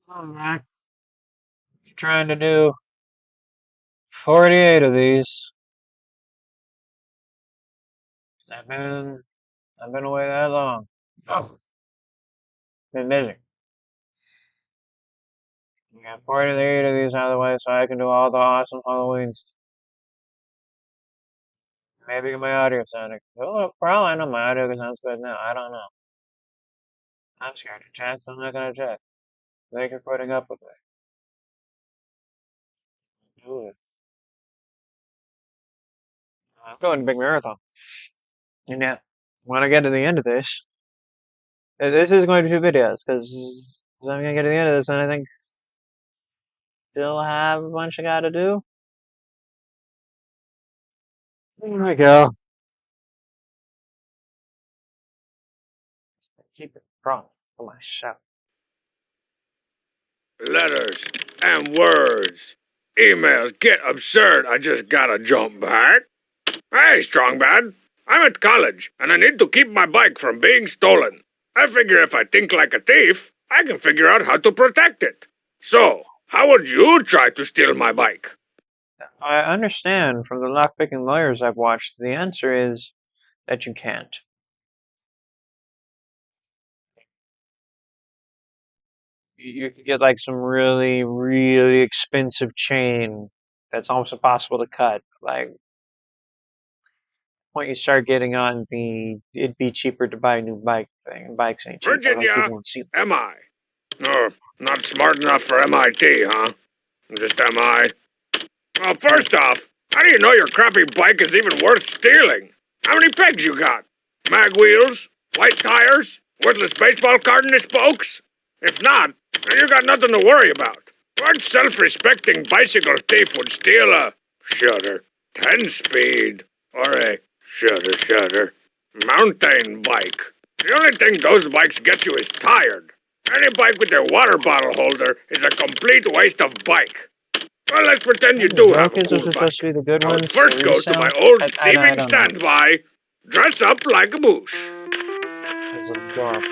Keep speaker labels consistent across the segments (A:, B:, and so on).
A: Alright. Trying to do 48 of these. I've been I've been away that long. Oh, been busy. I got 48 of these out of the way so I can do all the awesome Halloween stuff. Maybe get my audio sounding. Oh, for all I know, my audio sounds good now. I don't know. I'm scared to check, so I'm not gonna check. Thank you for putting up with me. Do it. I'm going to big marathon. And yeah, when I get to the end of this, this is going to be 2 videos because I'm gonna get to the end of this and I think still have a bunch I gotta do. There we go. Keep it from myself.
B: Letters and words. Emails get absurd. I just gotta jump back. Hey, Strongbad. I'm at college, and I need to keep my bike from being stolen. I figure if I think like a thief, I can figure out how to protect it. So, how would you try to steal my bike?
A: I understand from the lockpicking lawyers I've watched, the answer is that you can't. You could get like some really, really expensive chain that's almost impossible to cut. Like, when you start getting on the it'd be cheaper to buy a new bike thing. Bikes ain't cheap. I like
B: Virginia,
A: people won't see them.
B: am I? Oh, not smart enough for MIT, huh? Just am I? Well, first off, how do you know your crappy bike is even worth stealing? How many pegs you got? Mag wheels? White tires? Worthless baseball card in the spokes? If not, then you got nothing to worry about. What self-respecting bicycle thief would steal a shutter 10-speed or a shutter mountain bike? The only thing those bikes get you is tired. Any bike with a water bottle holder is a complete waste of bike. Well, let's pretend you do have a
A: Brokers are
B: cool
A: supposed
B: bike.
A: to be the good
B: Now let's
A: ones.
B: first
A: The
B: go to my
A: resale.
B: old
A: I
B: thieving
A: don't know.
B: standby. Dress up like a bush.
A: It's adorable.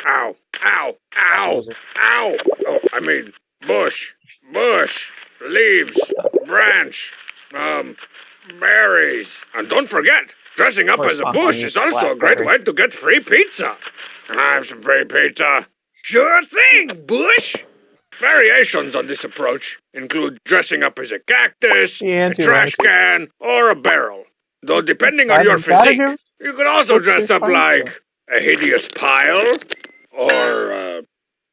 B: Ow, ow, ow, ow. Oh, I mean, bush, leaves, branch, berries. And don't forget, dressing up as a bush is also a great way to get free pizza. Can I have some free pizza? Sure thing, Bush. Variations on this approach include dressing up as a cactus, a trash can, or a barrel. Though depending on your physique, you could also dress up like a hideous pile or a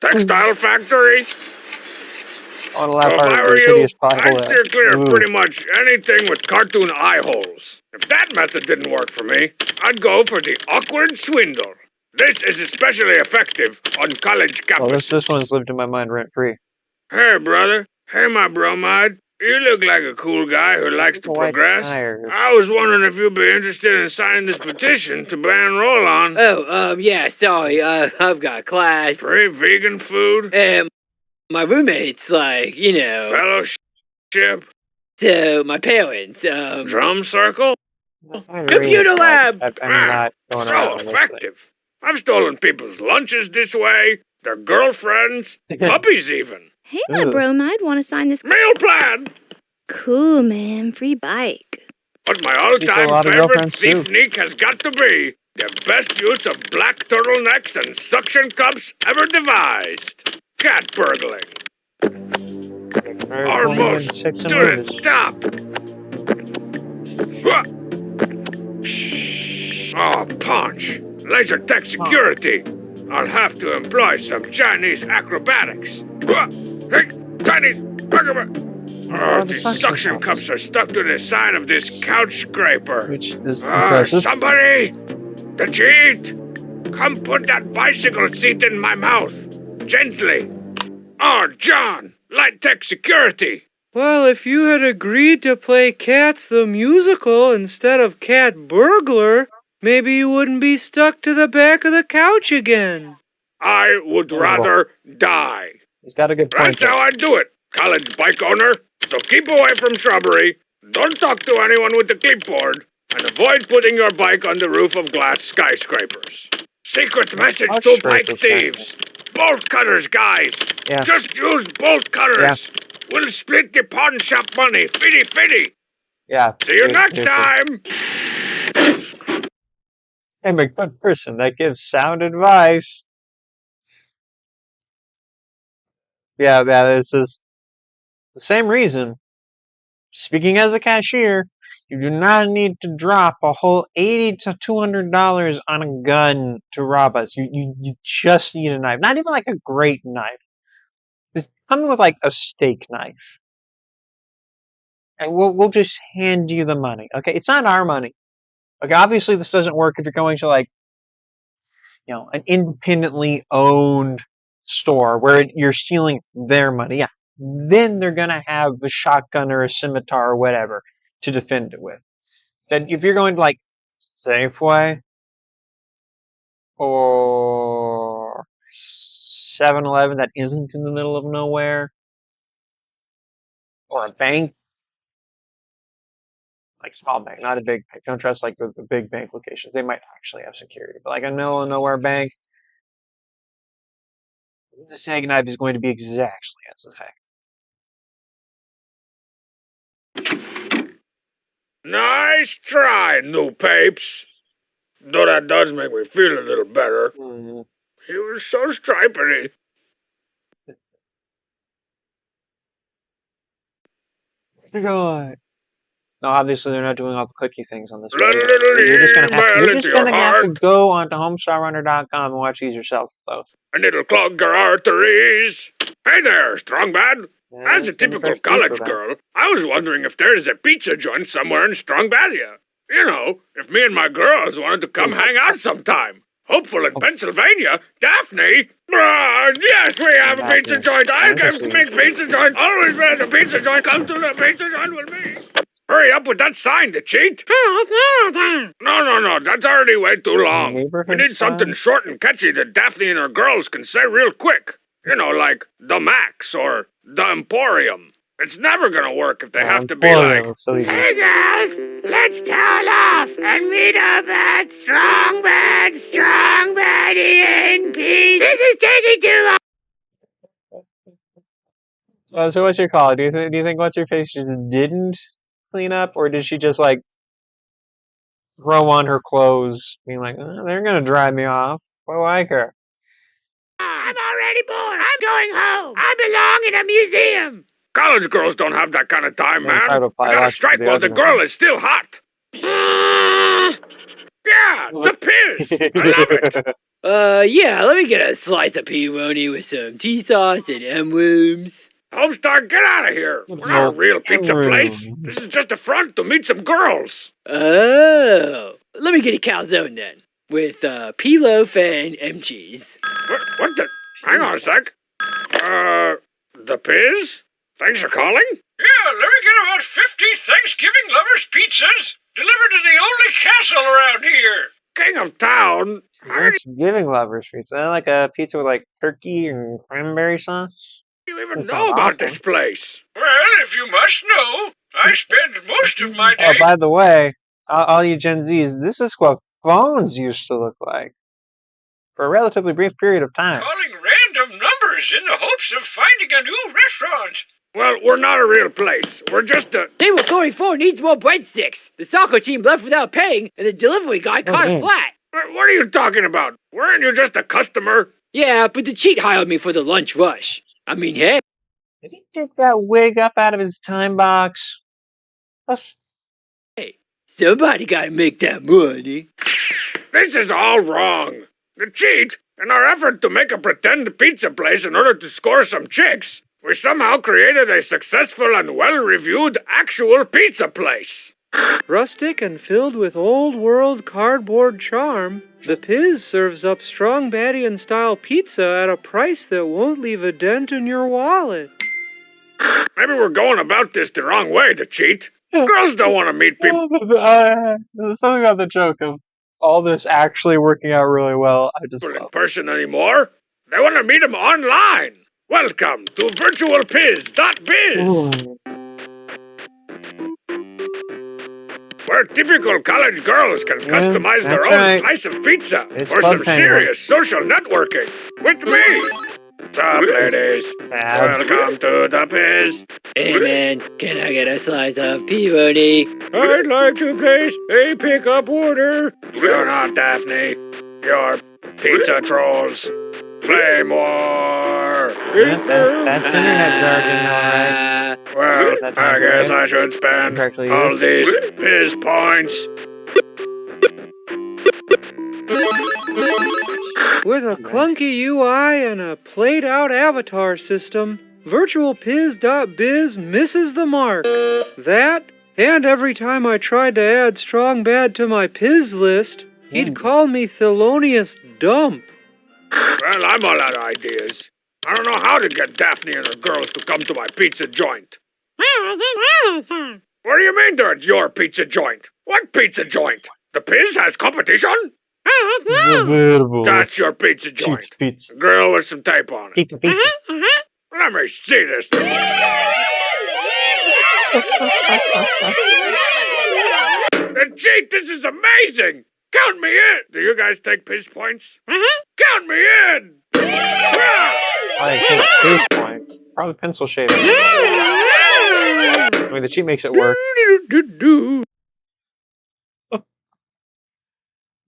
B: textile factory. So if I were you, I'd steer clear of pretty much anything with cartoon eye holes. If that method didn't work for me, I'd go for the awkward swindle. This is especially effective on college campuses.
A: Well, this one's lived in my mind rent free.
B: Hey, brother. Hey, my bromide. You look like a cool guy who likes to progress. I was wondering if you'd be interested in signing this petition to ban roll-on.
C: Oh, yeah, sorry, I've got class.
B: Free vegan food.
C: My roommates, like,
B: Fellowship.
C: So, my parents,
B: Drum circle.
C: Computer lab!
B: So effective. I've stolen people's lunches this way, their girlfriends, puppies even.
D: Hey, my bromide, want to sign this?
B: Meal plan!
D: Cool, man. Free bike.
B: But my all-time favorite thiefnik has got to be the best use of black turtlenecks and suction cups ever devised. Cat burgling. Almost to the top. Oh, punch. Laser tech security. I'll have to employ some Chinese acrobatics. Hey, Chinese acrobatics. Oh, these suction cups are stuck to the side of this couch scraper.
A: Which is impressive.
B: Somebody! The cheat! Come put that bicycle seat in my mouth. Gently. Oh, John! Light tech security.
E: Well, if you had agreed to play Cats the Musical instead of Cat Burglar, maybe you wouldn't be stuck to the back of the couch again.
B: I would rather die.
A: He's got a good point.
B: That's how I do it, college bike owner. So keep away from shrubbery, don't talk to anyone with a clipboard, and avoid putting your bike on the roof of glass skyscrapers. Secret message
A: Our
B: to
A: shirt
B: bike
A: is
B: thieves. Bolt cutters, guys.
A: Yeah.
B: Just use bolt cutters. We'll split the pawn shop money. Fitty fitty.
A: Yeah.
B: See you next
A: seriously.
B: time.
A: I'm a good person that gives sound advice. Yeah, it's just the same reason. Speaking as a cashier, you do not need to drop a whole $80 to $200 on a gun to rob us. You just need a knife. Not even like a great knife. Just come with like a steak knife. And we'll just hand you the money. Okay? It's not our money. Okay, obviously this doesn't work if you're going to like, an independently owned store where you're stealing their money. Yeah. Then they're gonna have a shotgun or a scimitar or whatever to defend it with. Then if you're going to like Safeway or 7-Eleven that isn't in the middle of nowhere, or a bank, like small bank, not a big bank. Don't trust like the big bank locations. They might actually have security, but like a middle of nowhere bank, the SAG knife is going to be exactly as effective.
B: Nice try, new papes. Though that does make me feel a little better.
A: Mm-hmm.
B: He was so stripey.
A: No, obviously they're not doing all the clicky things on this
B: Let
A: video.
B: a little
A: You're just gonna
B: email into your
A: have to
B: heart,
A: go onto homestarrunner.com and watch these yourself, though.
B: and it'll clog your arteries. Hey there, strong bad.
A: Yeah,
B: As a
A: it's gonna be
B: typical
A: fresh pizza,
B: college
A: then.
B: girl, I was wondering if there's a pizza joint somewhere in Strongbadia. You know, if me and my girls wanted to come hang out sometime. Hopeful in Pennsylvania, Daphne. Yes, we have a pizza joint. I can make pizza joint. Always been at the pizza joint. Come to the pizza joint with me. Hurry up with that sign to cheat. No, that's already way too long. We
A: Neighborhood
B: need something
A: sign?
B: short and catchy that Daphne and her girls can say real quick. You know, like the Max or the Emporium. It's never gonna work if they have to be like,
A: So easy.
B: hey guys, let's towel off and meet up at Strong Baddie and Peace. This is taking too long.
A: So what's your call? Do you think what's your face just didn't clean up, or did she just like throw on her clothes, being like, they're gonna dry me off? What do I care?
B: I'm already bored. I'm going home. I belong in a museum. College girls don't have that kind of time,
A: Then try
B: man.
A: to apply
B: We gotta
A: logic to
B: strike
A: the
B: while the
A: argument.
B: girl is still hot. Yeah, the Piz. I love it.
C: Yeah, let me get a slice of pepperoni with some tea sauce and M-worms.
B: Homestar, get out of here. We're not a real pizza place. This is just a front to meet some girls.
C: Oh, let me get a calzone then, with pea loaf and cheese.
B: What the? Hang on a sec. The Piz? Thanks for calling? Yeah, let me get about 50 Thanksgiving lovers pizzas delivered to the only castle around here. King of town.
A: Thanksgiving lovers pizza. Isn't that like a pizza with like turkey and cranberry sauce?
B: Do you even
A: That
B: know
A: sounds
B: about
A: awful.
B: this place? Well, if you must know, I spend most of my
A: Oh,
B: day
A: by the way, all you Gen Zs, this is what phones used to look like for a relatively brief period of time.
B: calling random numbers in the hopes of finding a new restaurant. Well, we're not a real place. We're just a...
C: Table 44 needs more breadsticks. The soccer team left without paying, and the delivery guy caught it flat.
B: What are you talking about? Weren't you just a customer?
C: Yeah, but the cheat hired me for the lunch rush. I mean, hey.
A: Did he take that wig up out of his time box?
C: Somebody gotta make that money.
B: This is all wrong. The cheat, in our effort to make a pretend pizza place in order to score some chicks, we somehow created a successful and well-reviewed actual pizza place.
E: Rustic and filled with old-world cardboard charm, the Piz serves up strong Badian-style pizza at a price that won't leave a dent in your wallet.
B: Maybe we're going about this the wrong way, the cheat. Girls don't want to meet people.
A: There's something about the joke of all this actually working out really well. I just
B: In
A: love.
B: person anymore. They want to meet them online. Welcome to virtualpiz.biz.
A: Ooh.
B: where typical college girls can customize their
A: that's
B: own
A: right.
B: slice of pizza
A: It's
B: for
A: club
B: some
A: time.
B: serious social networking with me. What's up, ladies?
A: Bad.
B: Welcome to the Piz.
C: Hey man, can I get a slice of pepperoni?
B: I'd like to place a pickup order. You're not Daphne. You're Pizza Trolls. Flame War.
A: That's internet jargon, alright.
B: Well,
A: That
B: I
A: sounds
B: guess
A: right.
B: I should spend
A: Correctly
B: all
A: used.
B: these Piz points.
E: With a clunky UI and a played out avatar system, virtualpiz.biz misses the mark. That, and every time I tried to add Strong Bad to my Piz list, he'd call me Thelonious Dump.
B: Well, I'm all out of ideas. I don't know how to get Daphne and her girls to come to my pizza joint. What do you mean they're at your pizza joint? What pizza joint? The Piz has competition? That's your pizza joint.
A: Pizza.
B: A girl with some tape on it.
A: Pizza.
B: Let me see this. Gee, this is amazing! Count me in! Do you guys take Piz points? Count me in!
A: I take base points. Probably pencil shaving. I mean, the cheat makes it work.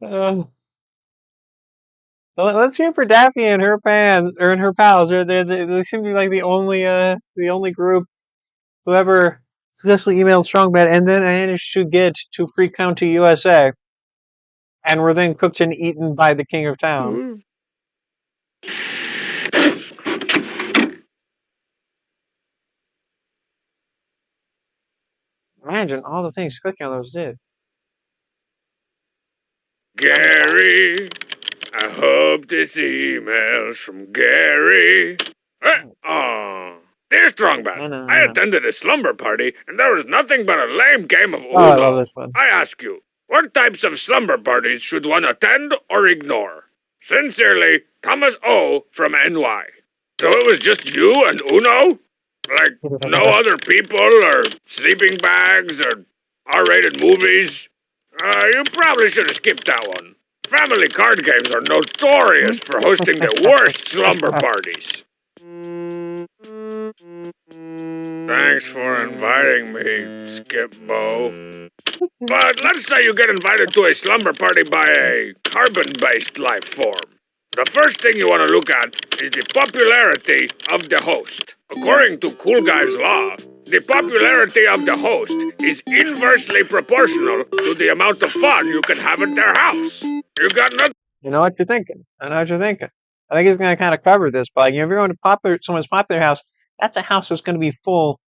A: Well, let's hear for Daphne and her pals. They seem to be like the only group who ever successfully emailed Strongbad and then managed to get to Free County, USA, and were then cooked and eaten by the king of town. Imagine all the things cooking on those did.
B: Gary, I hope this email's from Gary. Oh, dear Strongbad, I attended a slumber party and there was nothing but a lame game of Uno.
A: Oh, I love this one.
B: I ask you, what types of slumber parties should one attend or ignore? Sincerely, Thomas O. from NY. So it was just you and Uno? Like, no other people or sleeping bags or R-rated movies? You probably should have skipped that one. Family card games are notorious for hosting the worst slumber parties. Thanks for inviting me, Skip Bo. But let's say you get invited to a slumber party by a carbon-based life form. The first thing you want to look at is the popularity of the host. According to Cool Guy's Law, the popularity of the host is inversely proportional to the amount of fun you can have at their house. You got nothing?
A: You know what you're thinking. I know what you're thinking. I think it's going to kind of cover this, but if you're going to someone's popular house, that's a house that's going to be full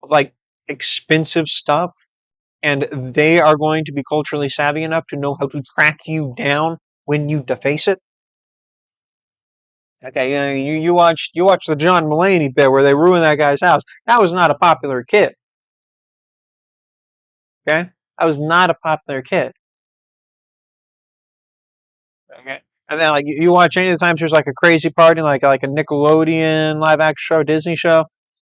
A: of like expensive stuff, and they are going to be culturally savvy enough to know how to track you down when you deface it. Okay, you watch the John Mulaney bit where they ruined that guy's house. That was not a popular kid. Okay, that was not a popular kid. Okay, and then like you watch any of the times there's like a crazy party, like a Nickelodeon live action show, Disney show.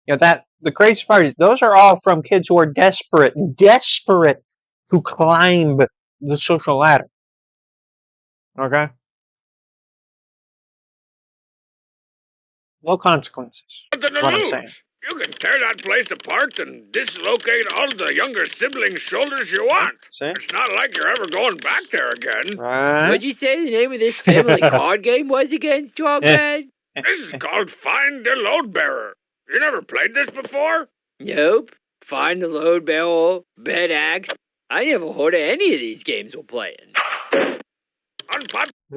A: You know that the crazy parties, those are all from kids who are desperate to climb the social ladder. Okay, no consequences.
B: Nothing to
A: What I'm
B: lose.
A: saying.
B: You can tear that place apart and dislocate all the younger siblings' shoulders you want.
A: See?
B: It's not like you're ever going back there again.
A: Right?
C: What'd you say the name of this family card game was again, Strongbad?
B: This is called Find the Load Bearer. You never played this before?
C: Nope. Find the load barrel, bed axe. I never heard of any of these games we're playing.
A: But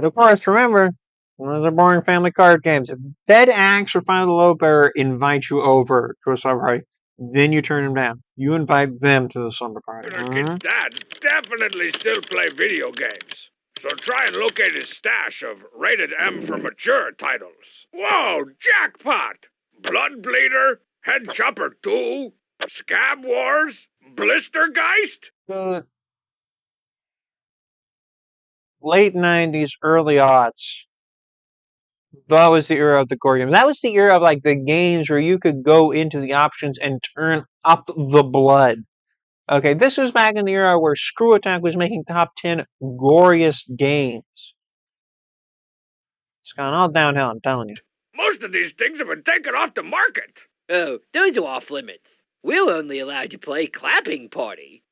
A: of course, remember, one of the boring family card games. If Dead Axe or Find the Low Bearer invite you over to a slumber party, then you turn them down. You invite them to the slumber party.
B: Our kid's dads definitely still play video games. So try and locate his stash of rated M for mature titles. Whoa, jackpot! Blood Bleeder, Head Chopper 2, Scab Wars, Blistergeist?
A: The late 90s, early aughts. That was the era of the core games. That was the era of like the games where you could go into the options and turn up the blood. Okay, this was back in the era where Screw Attack was making top 10 goriest games. It's gone all downhill, I'm telling you.
B: Most of these things have been taken off the market.
C: Oh, those are off limits. We'll only allow you to play Clapping Party.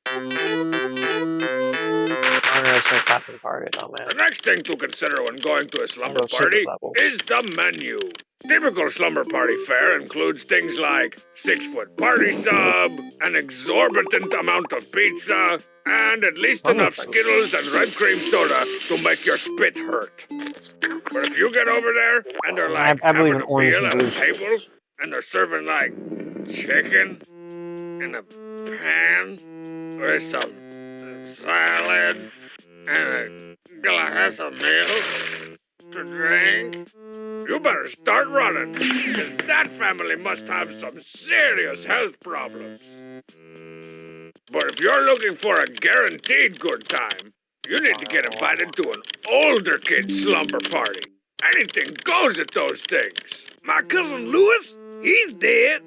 A: Underestimate Clapping Party, oh man.
B: The next thing to consider when going to a slumber
A: Secret
B: party
A: level.
B: is the menu. Typical slumber party fare includes things like 6-foot party sub, an exorbitant amount of pizza, and at least enough Skittles and red cream soda to make your spit hurt. But if you get over there and they're like
A: I believe
B: having
A: in
B: a
A: orange
B: meal
A: and
B: at
A: blue.
B: a table and they're serving like chicken in a pan with some salad and a glass of milk to drink, you better start running, because that family must have some serious health problems. But if you're looking for a guaranteed good time, you need to get invited to an older kid slumber party. Anything goes at those things. My cousin Louis, he's dead.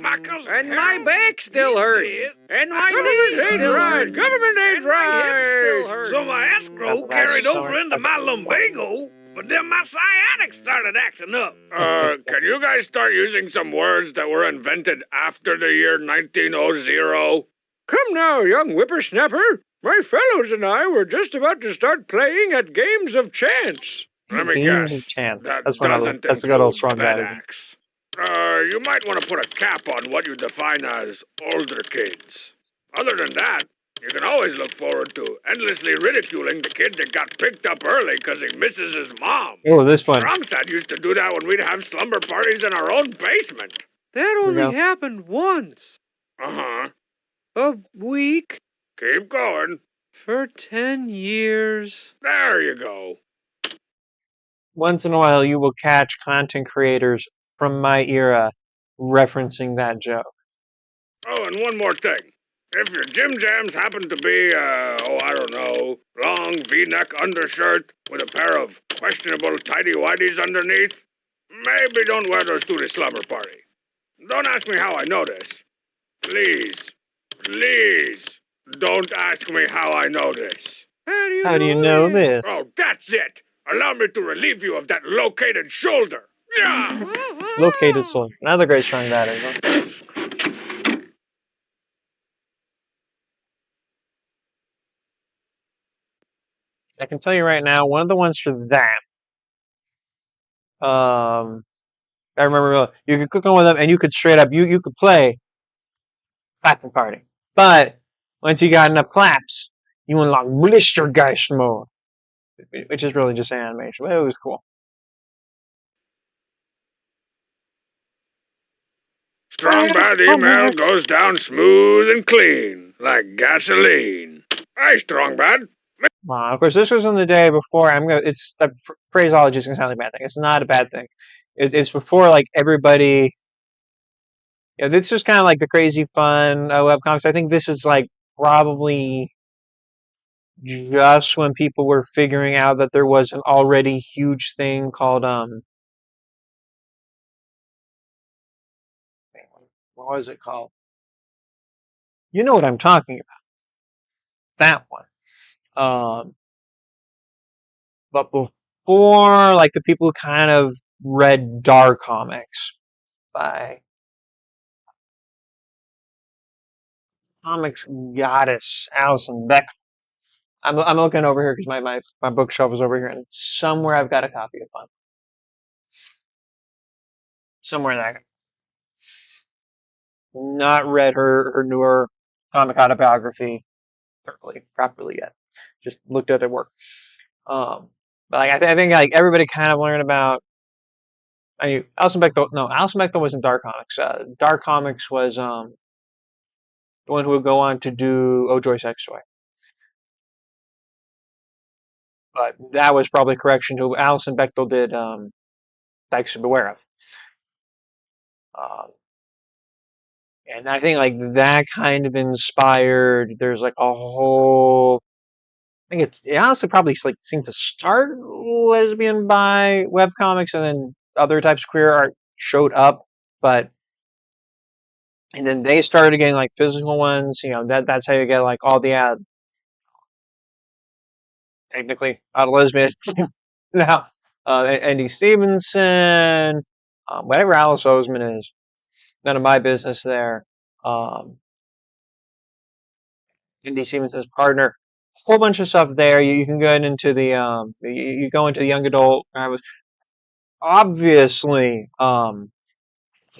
B: My cousin
C: And my
B: Harold,
C: back still
B: he's
C: hurts.
B: dead.
C: And my knees still hurt.
B: Government
C: And my hip still hurts.
B: So my escrow carried over into my lumbago, but then my sciatic started acting up. Can you guys start using some words that were invented after the year 1900?
E: Come now, young whippersnapper. My fellows and I were just about to start playing at games of chance.
B: Let me
A: Games
B: guess.
A: of chance.
B: That
A: That's one I love.
B: doesn't
A: That's a good old
B: include
A: strong
B: bed
A: guy.
B: axe. You might want to put a cap on what you define as older kids. Other than that, you can always look forward to endlessly ridiculing the kid that got picked up early because he misses his mom.
A: Oh, this one.
B: Strongside used to do that when we'd have slumber parties in our own basement.
E: That
A: we go.
E: only happened once.
B: Uh-huh.
E: A week
B: Keep going.
E: for 10 years.
B: There you go.
A: Once in a while, you will catch content creators from my era referencing that joke.
B: Oh, and one more thing. If your gym jams happen to be, I don't know, long V-neck undershirt with a pair of questionable tidy-whities underneath, maybe don't wear those to the slumber party. Don't ask me how I know this. Please, please, don't ask me how I know this.
A: How do you know this?
B: Oh, that's it. Allow me to relieve you of that located shoulder. Yeah.
A: Located soul. Another great strong battery. Huh? I can tell you right now, one of the ones for that. I remember you could click on one of them and you could straight up you could play clapping party. But once you got enough claps, you unlock Blistergeist mode, which is really just animation. But it was cool.
B: Strong bad email goes down smooth and clean, like gasoline. Hey, Strong bad.
A: Of course, this was in the day before. It's the phraseology is gonna sound like a bad thing. It's not a bad thing. It's before like everybody. Yeah, this was kind of like the crazy fun webcomics. I think this is like probably just when people were figuring out that there was an already huge thing called what was it called? You know what I'm talking about. That one. But before, like the people who kind of read dark comics by comics goddess Alison Beck. I'm looking over here because my bookshelf is over here, and somewhere I've got a copy of one. Somewhere that not read her newer comic autobiography properly yet. Just looked at it work. But like I think like everybody kind of learned about. I mean, Alison Bechdel. No, Alison Bechdel wasn't Dark Comics. Dark Comics was the one who would go on to do Oh Joy Sex Toy. But that was probably correction to Alison Bechdel did Dykes to Beware of. And I think like that kind of inspired. There's like a whole. I think it honestly probably like seemed to start lesbian bi webcomics, and then other types of queer art showed up. But And then they started getting like physical ones. That's how you get like all the technically out of lesbian now. Andy Stevenson, whatever Alice Oseman is, none of my business there. Andy Stevenson's partner, whole bunch of stuff there. You can go into the you go into the young adult. I was obviously I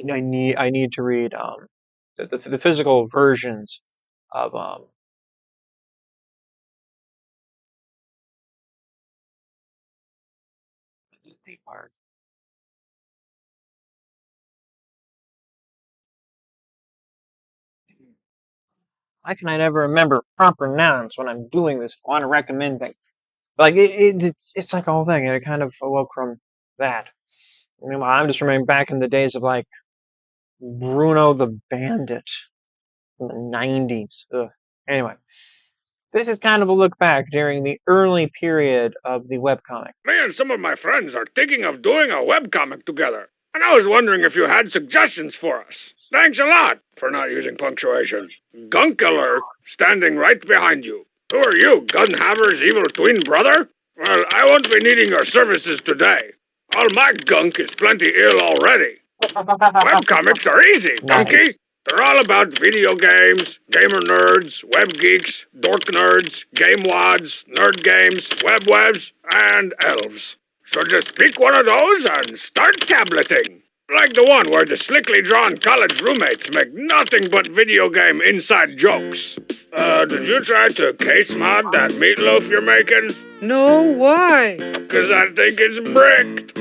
A: need to read the physical versions of the art. Why can I never remember proper nouns when I'm doing this? I want to recommend things. Like it's like a whole thing, and it kind of awoke from that. Meanwhile, I'm just remembering back in the days of like Bruno the Bandit in the '90s. Ugh. Anyway, this is kind of a look back during the early period of the webcomic.
B: Me and some of my friends are thinking of doing a webcomic together, and I was wondering if you had suggestions for us. Thanks a lot for not using punctuation. Gunkiller, standing right behind you. Who are you, Gunhaver's evil twin brother? Well, I won't be needing your services today. All my gunk is plenty ill already. Webcomics are easy, Gunky.
A: Nice.
B: They're all about video games, gamer nerds, web geeks, dork nerds, game wads, nerd games, webs, and elves. So just pick one of those and start tableting. Like the one where the slickly drawn college roommates make nothing but video game inside jokes. Did you try to case mod that meatloaf you're making?
E: No, why?
B: 'Cause I think it's bricked.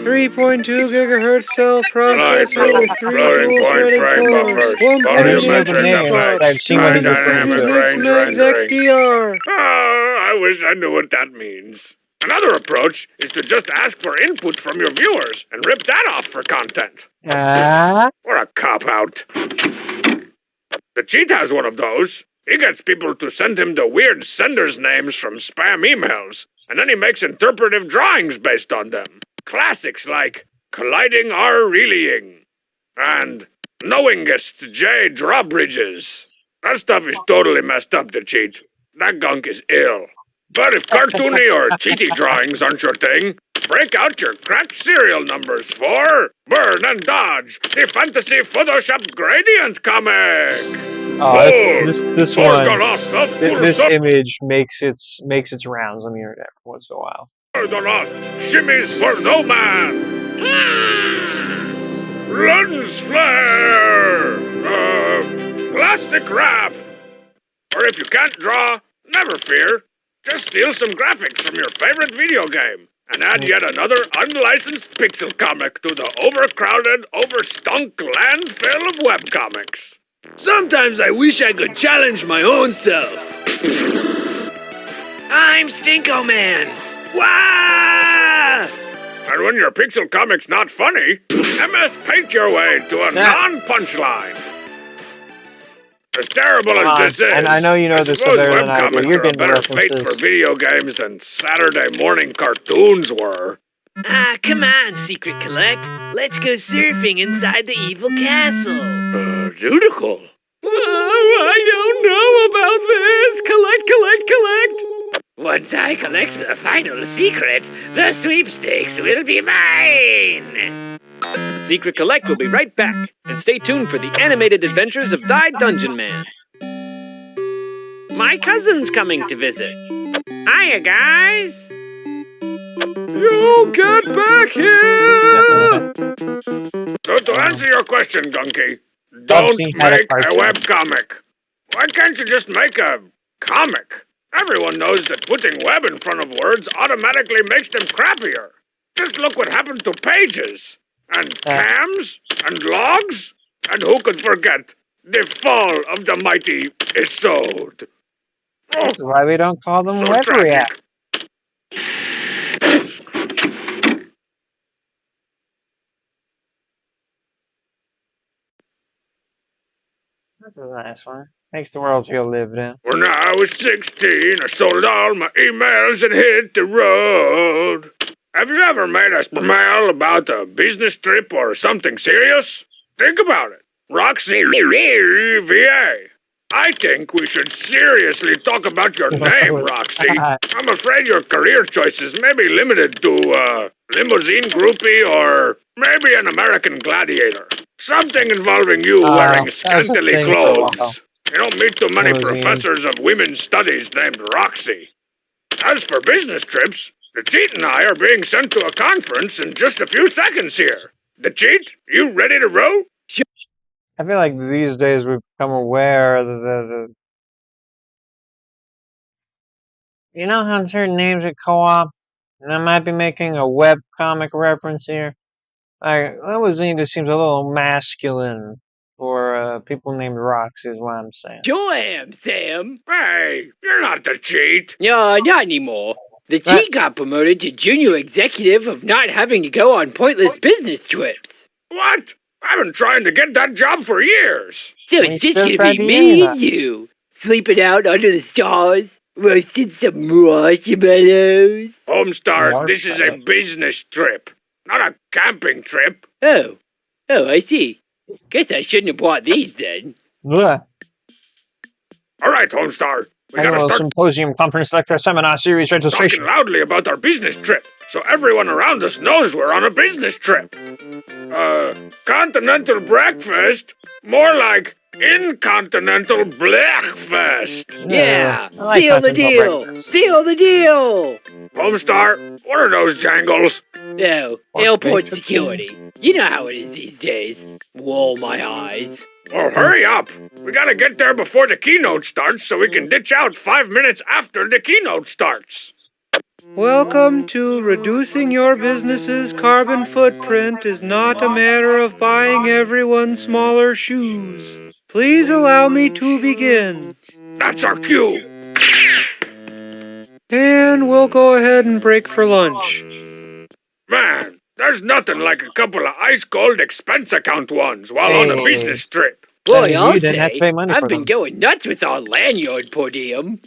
E: 3.2 gigahertz cell processor with 3
B: Floating
E: dual
B: point
E: threaded
B: frame
E: cores,
B: buffers,
E: 1.8
A: volumetric
E: GFLOPS,
A: effects. I've seen what he did there,
E: 256
B: range
E: megs
B: rendering.
E: XDR.
B: I wish I knew what that means. Another approach is to just ask for input from your viewers and rip that off for content. Or a cop-out. The Cheat has one of those. He gets people to send him the weird senders' names from spam emails, and then he makes interpretive drawings based on them. Classics like Colliding Our Reelying and Knowingest J Drawbridges. That stuff is totally messed up, the Cheat. That gunk is ill. But if cartoony or cheaty drawings aren't your thing, break out your cracked serial numbers for Burn and Dodge, the Fantasy Photoshop Gradient comic.
A: Oh, this one, this
B: This
A: image makes its rounds on the internet once in a while.
B: the lost shimmies for no man. Lens flare, plastic wrap. Or if you can't draw, never fear. Just steal some graphics from your favorite video game and add yet another unlicensed pixel comic to the overcrowded, overstunk landfill of webcomics.
C: Sometimes I wish I could challenge my own self. I'm Stinko Man. Wah!
B: And when your pixel comic's not funny, MS Paint your way to a non-punchline. As terrible as this is,
A: and I know you know this
B: suppose
A: better than I do.
B: webcomics
A: You're
B: are a
A: getting
B: better fate
A: references.
B: for video games than Saturday morning cartoons were.
C: Ah, come on, Secret Collect. Let's go surfing inside the evil castle.
B: Beautiful.
C: I don't know about this. Collect. Once I collect the final secret, the sweepstakes will be mine.
F: Secret Collect will be right back, and stay tuned for the animated adventures of Thy Dungeon Man.
C: My cousin's coming to visit. Hiya, guys.
F: You get back here!
B: So to answer your question, Gunky, don't
A: Bugsy had a
B: make a
A: cartoon.
B: webcomic. Why can't you just make a comic? Everyone knows that putting web in front of words automatically makes them crappier. Just look what happened to pages, and cams, and logs, and who could forget the fall of the mighty Isode? Oh,
A: This is why we don't call them
B: so
A: web
B: tragic.
A: react. This is a nice one. Makes the world feel lived in.
B: When I was 16, I sold all my emails and hit the road. Have you ever made a smile about a business trip or something serious? Think about it. Roxy VA. I think we should seriously talk about your name, Roxy. I'm afraid your career choices may be limited to limousine groupie or maybe an American gladiator. Something involving you wearing scantily clothes. You don't meet too many professors of women's studies named Roxy. As for business trips, the Cheat and I are being sent to a conference in just a few seconds here. The Cheat, you ready to row?
A: I feel like these days we've become aware that you know how certain names are co-op, and I might be making a web comic reference here. Like limousine just seems a little masculine for people named Roxy, is what I'm saying.
C: Sure am, Sam.
B: Hey, you're not the Cheat.
C: No, not anymore. The Cheat got promoted to junior executive of not having to go on pointless business trips.
B: What? I've been trying to get that job for years.
C: So it's just gonna be me and you, sleeping out under the stars, roasting some marshmallows.
B: Homestar, this is a business trip, not a camping trip.
C: Oh, I see. Guess I shouldn't have brought these then.
A: Blech.
B: All right, Homestar, we gotta
A: Annual
B: start
A: symposium, conference, lecture, seminar, series, registration.
B: talking loudly about our business trip, so everyone around us knows we're on a business trip. Continental breakfast? More like incontinental breakfast.
C: Yeah,
A: I like
C: seal the
A: continental
C: deal! Seal the deal!
B: Homestar, what are those jangles?
C: No, airport security. You know how it is these days. Roll my eyes.
B: Oh, hurry up! We gotta get there before the keynote starts so we can ditch out 5 minutes after the keynote starts.
E: Welcome to Reducing Your Business's Carbon Footprint is Not a Matter of Buying Everyone Smaller Shoes. Please allow me to begin.
B: That's our cue.
E: And we'll go ahead and break for lunch.
B: Man, there's nothing like a couple of ice-cold expense account ones while on a business trip.
C: Boy,
A: You
C: I'll
A: didn't have to
C: say,
A: pay money
C: I've
A: for
C: been
A: them.
C: going nuts with our lanyard per diem.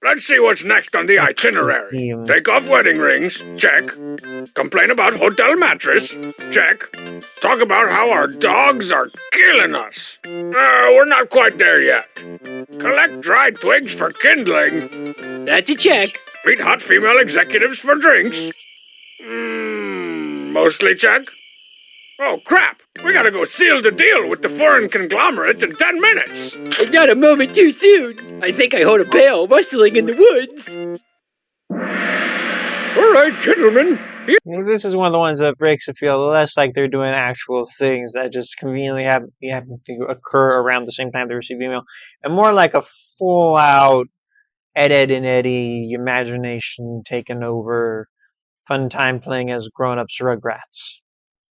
B: Let's see what's next on the itinerary.
A: Damn.
B: Take off wedding rings, check. Complain about hotel mattress, check. Talk about how our dogs are killing us. We're not quite there yet. Collect dried twigs for kindling.
C: That's a check.
B: Meet hot female executives for drinks. Mostly check. Oh, crap. We gotta go seal the deal with the foreign conglomerate in 10 minutes.
C: And not a moment too soon. I think I heard a bell rustling in the woods.
B: All right, gentlemen.
A: This is one of the ones that makes it feel less like they're doing actual things that just conveniently happen to occur around the same time they receive email, and more like a full-out Ed and Eddie imagination taken over, fun time playing as grown-ups Rugrats.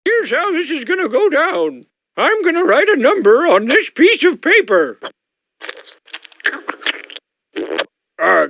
B: Here's how this is gonna go down. I'm gonna write a number on this piece of paper.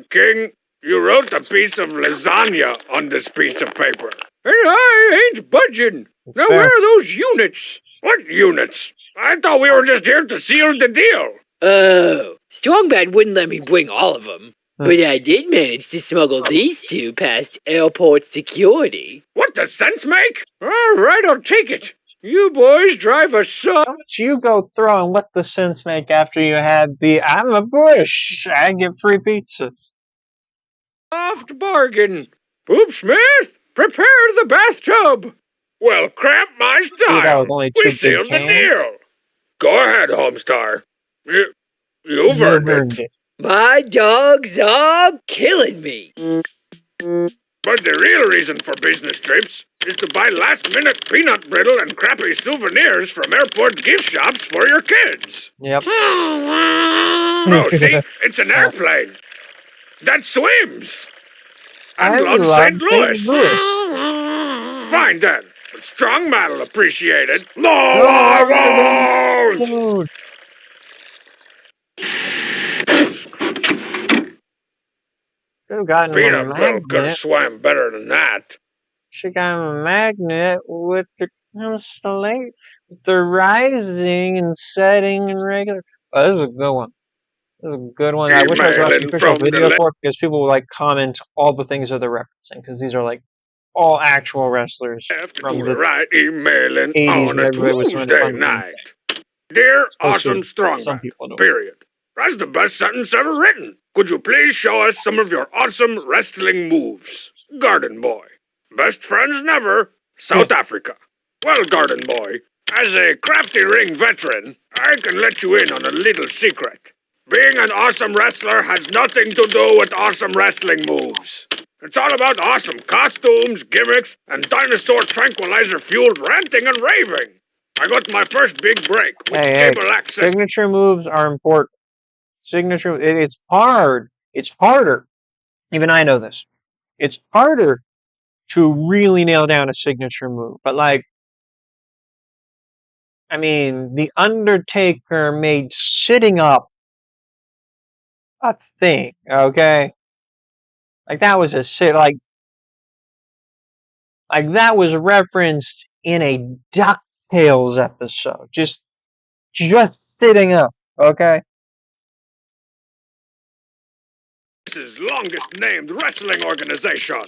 B: King, you wrote a piece of lasagna on this piece of paper. And I ain't budging. Now
A: fair.
B: where are those units? What units? I thought we were just here to seal the deal.
C: Oh, Strongbad wouldn't let me bring all of them. But I did manage to smuggle these two past airport security.
B: What does sense make? All right, I'll take it. You boys drive a
A: How much you go throwing? What the sense make after you had the I'm a Bush, I get free pizza?
B: soft bargain. Poop Smith, prepare the bathtub. Well, cramp my
A: that
B: style.
A: was only
B: We
A: 2 big
B: sealed the
A: cans?
B: deal. Go ahead, Homestar. You've earned it.
C: My dogs are killing me.
B: But the real reason for business trips is to buy last-minute peanut brittle and crappy souvenirs from airport gift shops for your kids.
A: Yep.
B: Oh, see? It's an airplane that swims and
A: I
B: loves
A: love
B: St. Louis. Fine then, but Strong Matt'll appreciate it. No, I won't!
A: Dude. Should've gotten him a
B: Peanut brittle could have
A: magnet.
B: swam better than that.
A: Should've gotten him a magnet with the constellation, the rising and setting and regular. Oh, this is a good one. This is a good one. I wish I was watching the official
B: Emailing from
A: video
B: the
A: for it because people will like comment all the things that they're referencing because these are like all actual wrestlers
B: left to
A: from
B: the
A: the
B: right, emailing
A: 80s
B: on
A: when
B: a
A: everybody was doing
B: Tuesday
A: fun things.
B: night. Dear
A: Supposed to
B: awesome
A: some
B: strongman,
A: people know.
B: period. That's the best sentence ever written. Could you please show us some of your awesome wrestling moves? Garden Boy. Best friends never. South Africa. Well, Garden Boy, as a crafty ring veteran, I can let you in on a little secret. Being an awesome wrestler has nothing to do with awesome wrestling moves. It's all about awesome costumes, gimmicks, and dinosaur tranquilizer-fueled ranting and raving. I got my first big break with cable access.
A: Signature moves are important. It's hard. It's harder. Even I know this. It's harder to really nail down a signature move. But like, I mean, The Undertaker made sitting up a thing, okay? Like that was a sit, like that was referenced in a DuckTales episode. Just sitting up, okay?
B: This is longest named wrestling organization.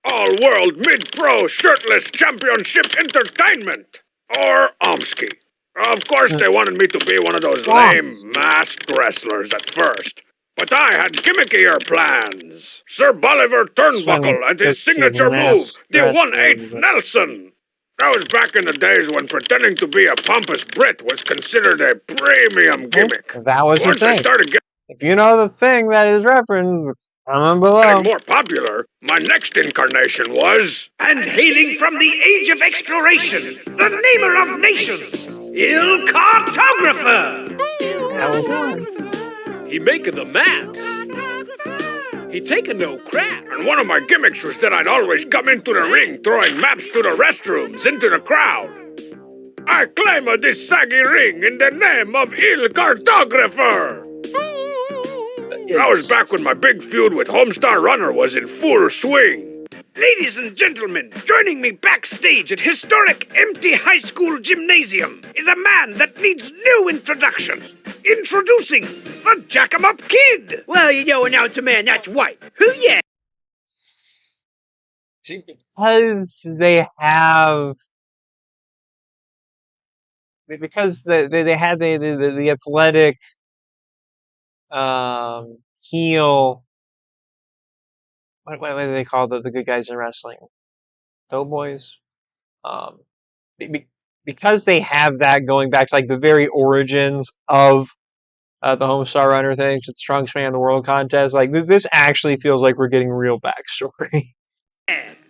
B: All World Mid-Pro Shirtless Championship Entertainment. Or OMSKI. Of course they wanted me to be one of those lame masked wrestlers at first. But I had gimmickier plans. Sir Bolivar Turnbuckle and his signature move, the 1/8 Nelson. That was back in the days when pretending to be a pompous Brit was considered a premium gimmick.
A: That was
B: Once
A: the
B: I
A: thing.
B: started getting
A: If you know the thing that is referenced, comment below.
B: more popular, my next incarnation was... And hailing from the age of exploration, the namer of nations, Il Cartographer!
A: That was one.
F: He making the maps. He taking no crap.
B: And one of my gimmicks was that I'd always come into the ring throwing maps to the restrooms into the crowd. I claim this saggy ring in the name of Il Cartographer! That was back when my big feud with Homestar Runner was in full swing. Ladies and gentlemen, joining me backstage at historic empty high school gymnasium is a man that needs no introduction. Introducing the Jack-em-up Kid. Well, you know, announcer man, that's white. Who yeah?
A: Because they have, because they had the athletic heel. What do they call the good guys in wrestling? Doughboys. Because they have that going back to like the very origins of the Homestar Runner thing, to the Strongest Man in the World contest. Like this actually feels like we're getting real backstory.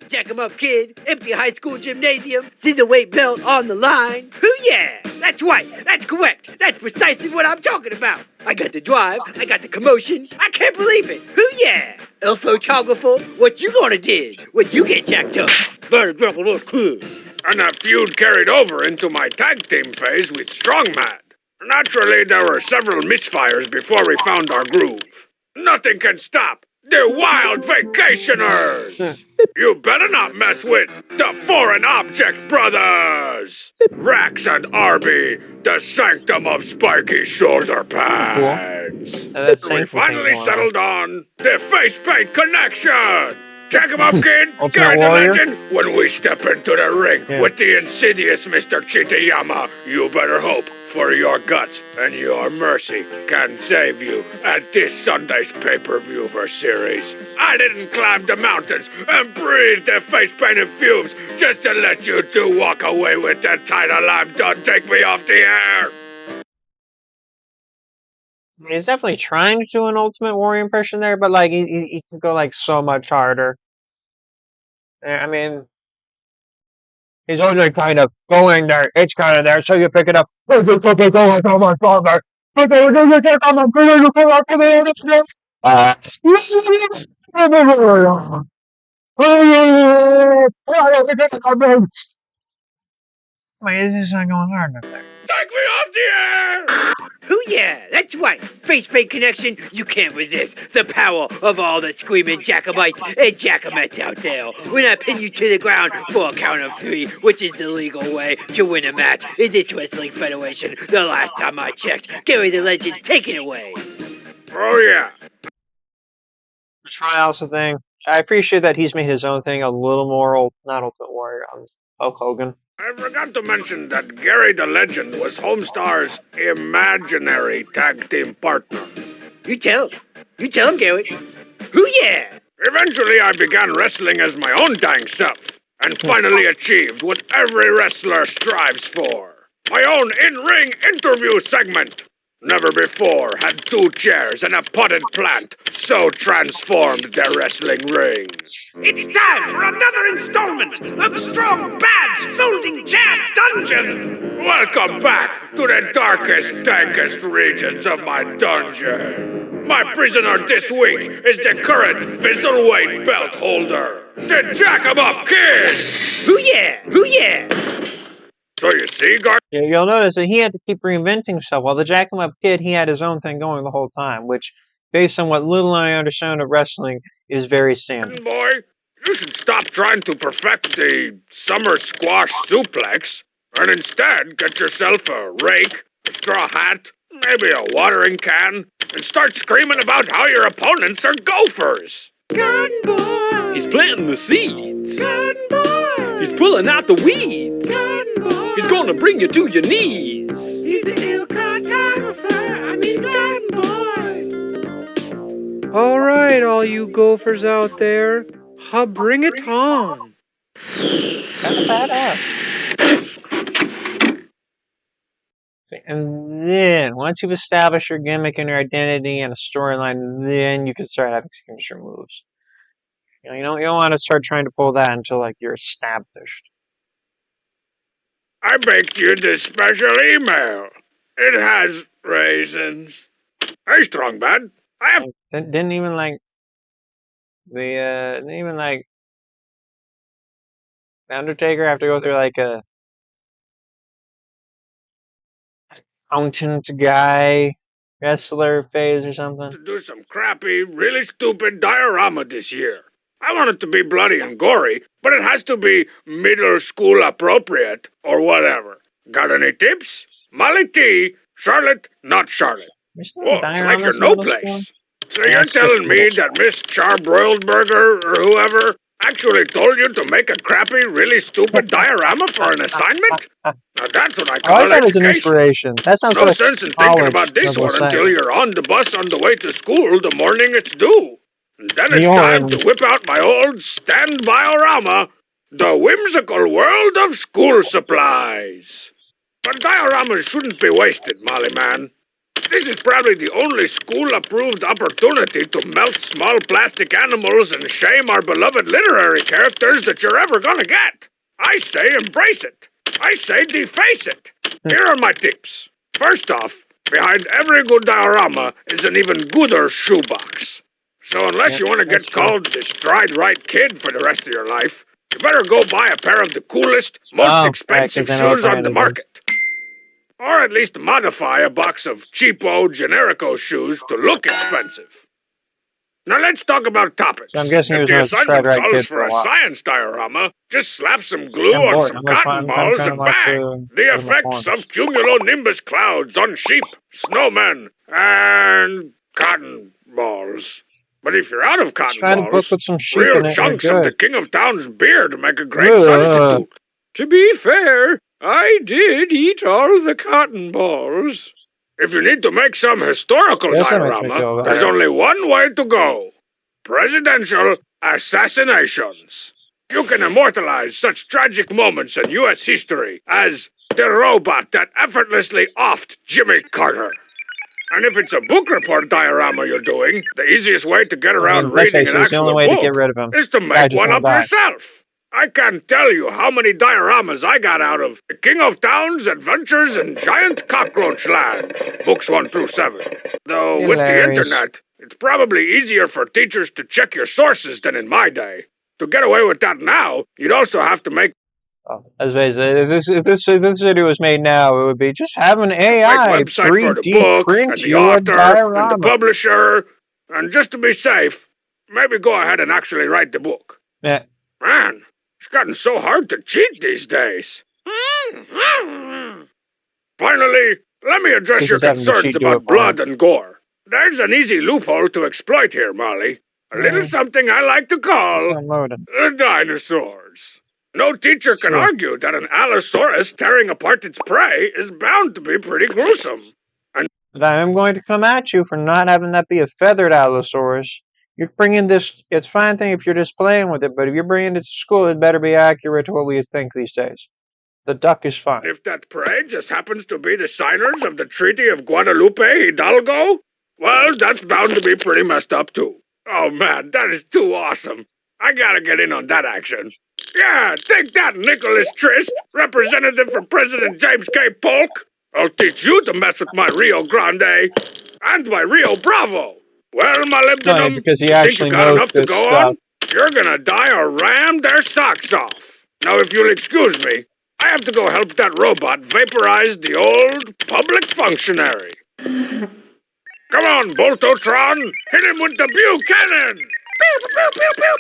C: Jack-em-up Kid, empty high school gymnasium, scissor weight belt on the line. Who yeah? That's right. That's correct. That's precisely what I'm talking about. I got the drive. I got the commotion. I can't believe it. Who yeah? El photographer, what you gonna do when you get jacked up? Better drop a little cool.
B: And that feud carried over into my tag team phase with Strongman. Naturally, there were several misfires before we found our groove. Nothing can stop the Wild Vacationers! You better not mess with the Foreign Object Brothers! Rax and Arby, the Sanctum of Spiky Shoulder Pads! We finally settled on the Face Paint Connection! Check him up, kid! Carry the legend when we step into the ring with the insidious Mr. Chitayama. You better hope for your guts and your mercy can save you at this Sunday's pay-per-view for series. I didn't climb the mountains and breathe the face-painted fumes just to let you two walk away with the title. I'm done. Take me off the air.
A: He's definitely trying to do an Ultimate Warrior impression there, but like he can go like so much harder. I mean, he's only kind of going there. It's kind of there, so you pick it up. Why is this not going hard enough there?
B: Take me off the air!
C: Who yeah, that's right. Face paint connection, you can't resist the power of all the screaming Jacobites and Jacomettes out there. When I pin you to the ground for a count of 3, which is the legal way to win a match in this wrestling federation. The last time I checked, Gary the Legend, take it away.
B: Oh yeah.
A: The Trials thing. I appreciate that he's made his own thing a little more, not Ultimate Warrior, Hulk Hogan.
B: I forgot to mention that Gary the Legend was Homestar's imaginary tag team partner.
C: You tell him. You tell him, Gary. Hoo yeah!
B: Eventually, I began wrestling as my own dang self, and finally achieved what every wrestler strives for. My own in-ring interview segment. Never before had 2 chairs and a potted plant so transformed their wrestling ring. It's time for another installment of Strong Bad's Folding Chair Dungeon! Welcome back to the darkest, dankest regions of my dungeon. My prisoner this week is the current Fizzleweight belt holder, the Jack 'em Up Kid!
C: Hoo yeah! Hoo yeah!
B: So you see,
A: You'll notice that he had to keep reinventing himself. While the Jack 'em Up Kid, he had his own thing going the whole time, which, based on what little I understand of wrestling, is very standard.
B: Boy, you should stop trying to perfect the summer squash suplex, and instead get yourself a rake, a straw hat, maybe a watering can, and start screaming about how your opponents are gophers.
C: Garden boy!
F: He's planting the seeds.
C: Garden boy!
F: He's pulling out the weeds.
C: Garden boy!
F: He's gonna bring you to your knees.
C: He's the ill cartographer. I mean, garden boy!
E: All right, all you gophers out there, bring it on.
A: Kind of badass. And then, once you've established your gimmick and your identity and a storyline, then you can start having signature moves. You don't want to start trying to pull that until like you're established.
B: I baked you this special email. It has raisins. Hey, Strong Bad. I have
A: Didn't even like the Undertaker have to go through like a accountant guy wrestler phase or something.
B: to do some crappy, really stupid diorama this year. I want it to be bloody and gory, but it has to be middle school appropriate or whatever. Got any tips? Molly T, Charlotte, not Charlotte.
A: There's no
B: Whoa, it's like you're
A: dioramas in
B: no
A: middle school.
B: place. So you're
A: That's just
B: telling me
A: middle
B: that Miss Charbroiled-Burger or whoever actually told you to make a crappy, really stupid diorama for an assignment? Now that's what I
A: I
B: call
A: like that as an
B: education.
A: inspiration. That sounds
B: No
A: like
B: sense in thinking
A: college
B: about this
A: level
B: one until
A: science.
B: you're on the bus on the way to school the morning it's due. And then
A: The
B: it's time
A: orange.
B: to whip out my old stand-by-orama, the whimsical world of school supplies. But dioramas shouldn't be wasted, Molly Man. This is probably the only school-approved opportunity to melt small plastic animals and shame our beloved literary characters that you're ever gonna get. I say embrace it. I say deface it. Here are my tips. First off, behind every good diorama is an even gooder shoebox. So unless you want to get called the stride-right kid for the rest of your life, you better go buy a pair of the coolest, most expensive
A: 'cause I know what
B: shoes on
A: brand
B: the
A: it is.
B: market. Or at least modify a box of cheapo, generico shoes to look expensive. Now let's talk about topics.
A: So I'm guessing he
B: If
A: was
B: the
A: not a
B: assignment
A: stride-right
B: calls
A: kid
B: for
A: for a
B: a
A: while.
B: science diorama, just slap some glue
A: I'm
B: on
A: bored.
B: some
A: I'm like,
B: cotton
A: I'm
B: balls
A: kinda
B: and
A: like
B: bang!
A: to
B: The
A: do my
B: effects
A: points.
B: of cumulonimbus clouds on sheep, snowmen, and cotton balls. But if you're out of cotton
A: Try the book
B: balls,
A: with some sheep
B: real
A: in it and
B: chunks
A: you're
B: of the
A: good.
B: King of Town's beard make a great
A: Ugh.
B: substitute.
F: To be fair, I did eat all the cotton balls.
B: If you need to make some historical
A: Yes, that makes me
B: diorama,
A: feel
B: there's
A: better.
B: only one way to go. Presidential assassinations. You can immortalize such tragic moments in U.S. history as the robot that effortlessly offed Jimmy Carter. And if it's a book report diorama you're doing, the easiest way to get around
A: Let's
B: reading
A: face
B: an
A: it, it's the only
B: actual
A: way to get
B: book
A: rid of him.
B: is to
A: Guy
B: make
A: just
B: one
A: won't
B: up
A: die.
B: yourself. I can't tell you how many dioramas I got out of The King of Town's Adventures in Giant Cockroach Land, books 1 through 7. Though with the
A: Hilarious.
B: internet, it's probably easier for teachers to check your sources than in my day. To get away with that now, you'd also have to make
A: Oh, as I say, if this video was made now, it would be just have an
B: a
A: AI
B: fake website for the
A: 3D
B: book,
A: print
B: and the
A: you a
B: author, and the
A: diorama.
B: publisher, and just to be safe, maybe go ahead and actually write the book.
A: Yeah.
B: Man, it's gotten so hard to cheat these days. Finally, let me address
A: This
B: your
A: is having the
B: concerns
A: cheat do
B: about
A: it for
B: blood and gore. There's an easy loophole to exploit here, Molly. A little something I like to
A: It's
B: call
A: not loading.
B: the dinosaurs. No teacher can argue that an Allosaurus tearing apart its prey is bound to be pretty gruesome.
A: But I am going to come at you for not having that be a feathered Allosaurus. You're bringing this, it's fine thing if you're just playing with it, but if you're bringing it to school, it better be accurate to what we think these days. The duck is fine.
B: If that prey just happens to be the signers of the Treaty of Guadalupe Hidalgo, well, that's bound to be pretty messed up too. Oh man, that is too awesome. I gotta get in on that action. Yeah, take that, Nicholas Trist, representative for President James K. Polk. I'll teach you to mess with my Rio Grande and my Rio Bravo. Well, my
A: Funny
B: libdinum,
A: because he
B: you think
A: actually
B: you got
A: knows
B: enough to
A: this
B: go
A: stuff.
B: on? You're gonna die or ram their socks off. Now, if you'll excuse me, I have to go help that robot vaporize the old public functionary. Come on, Boltotron, hit him with the Buchanan! Pew, pew, pew, pew,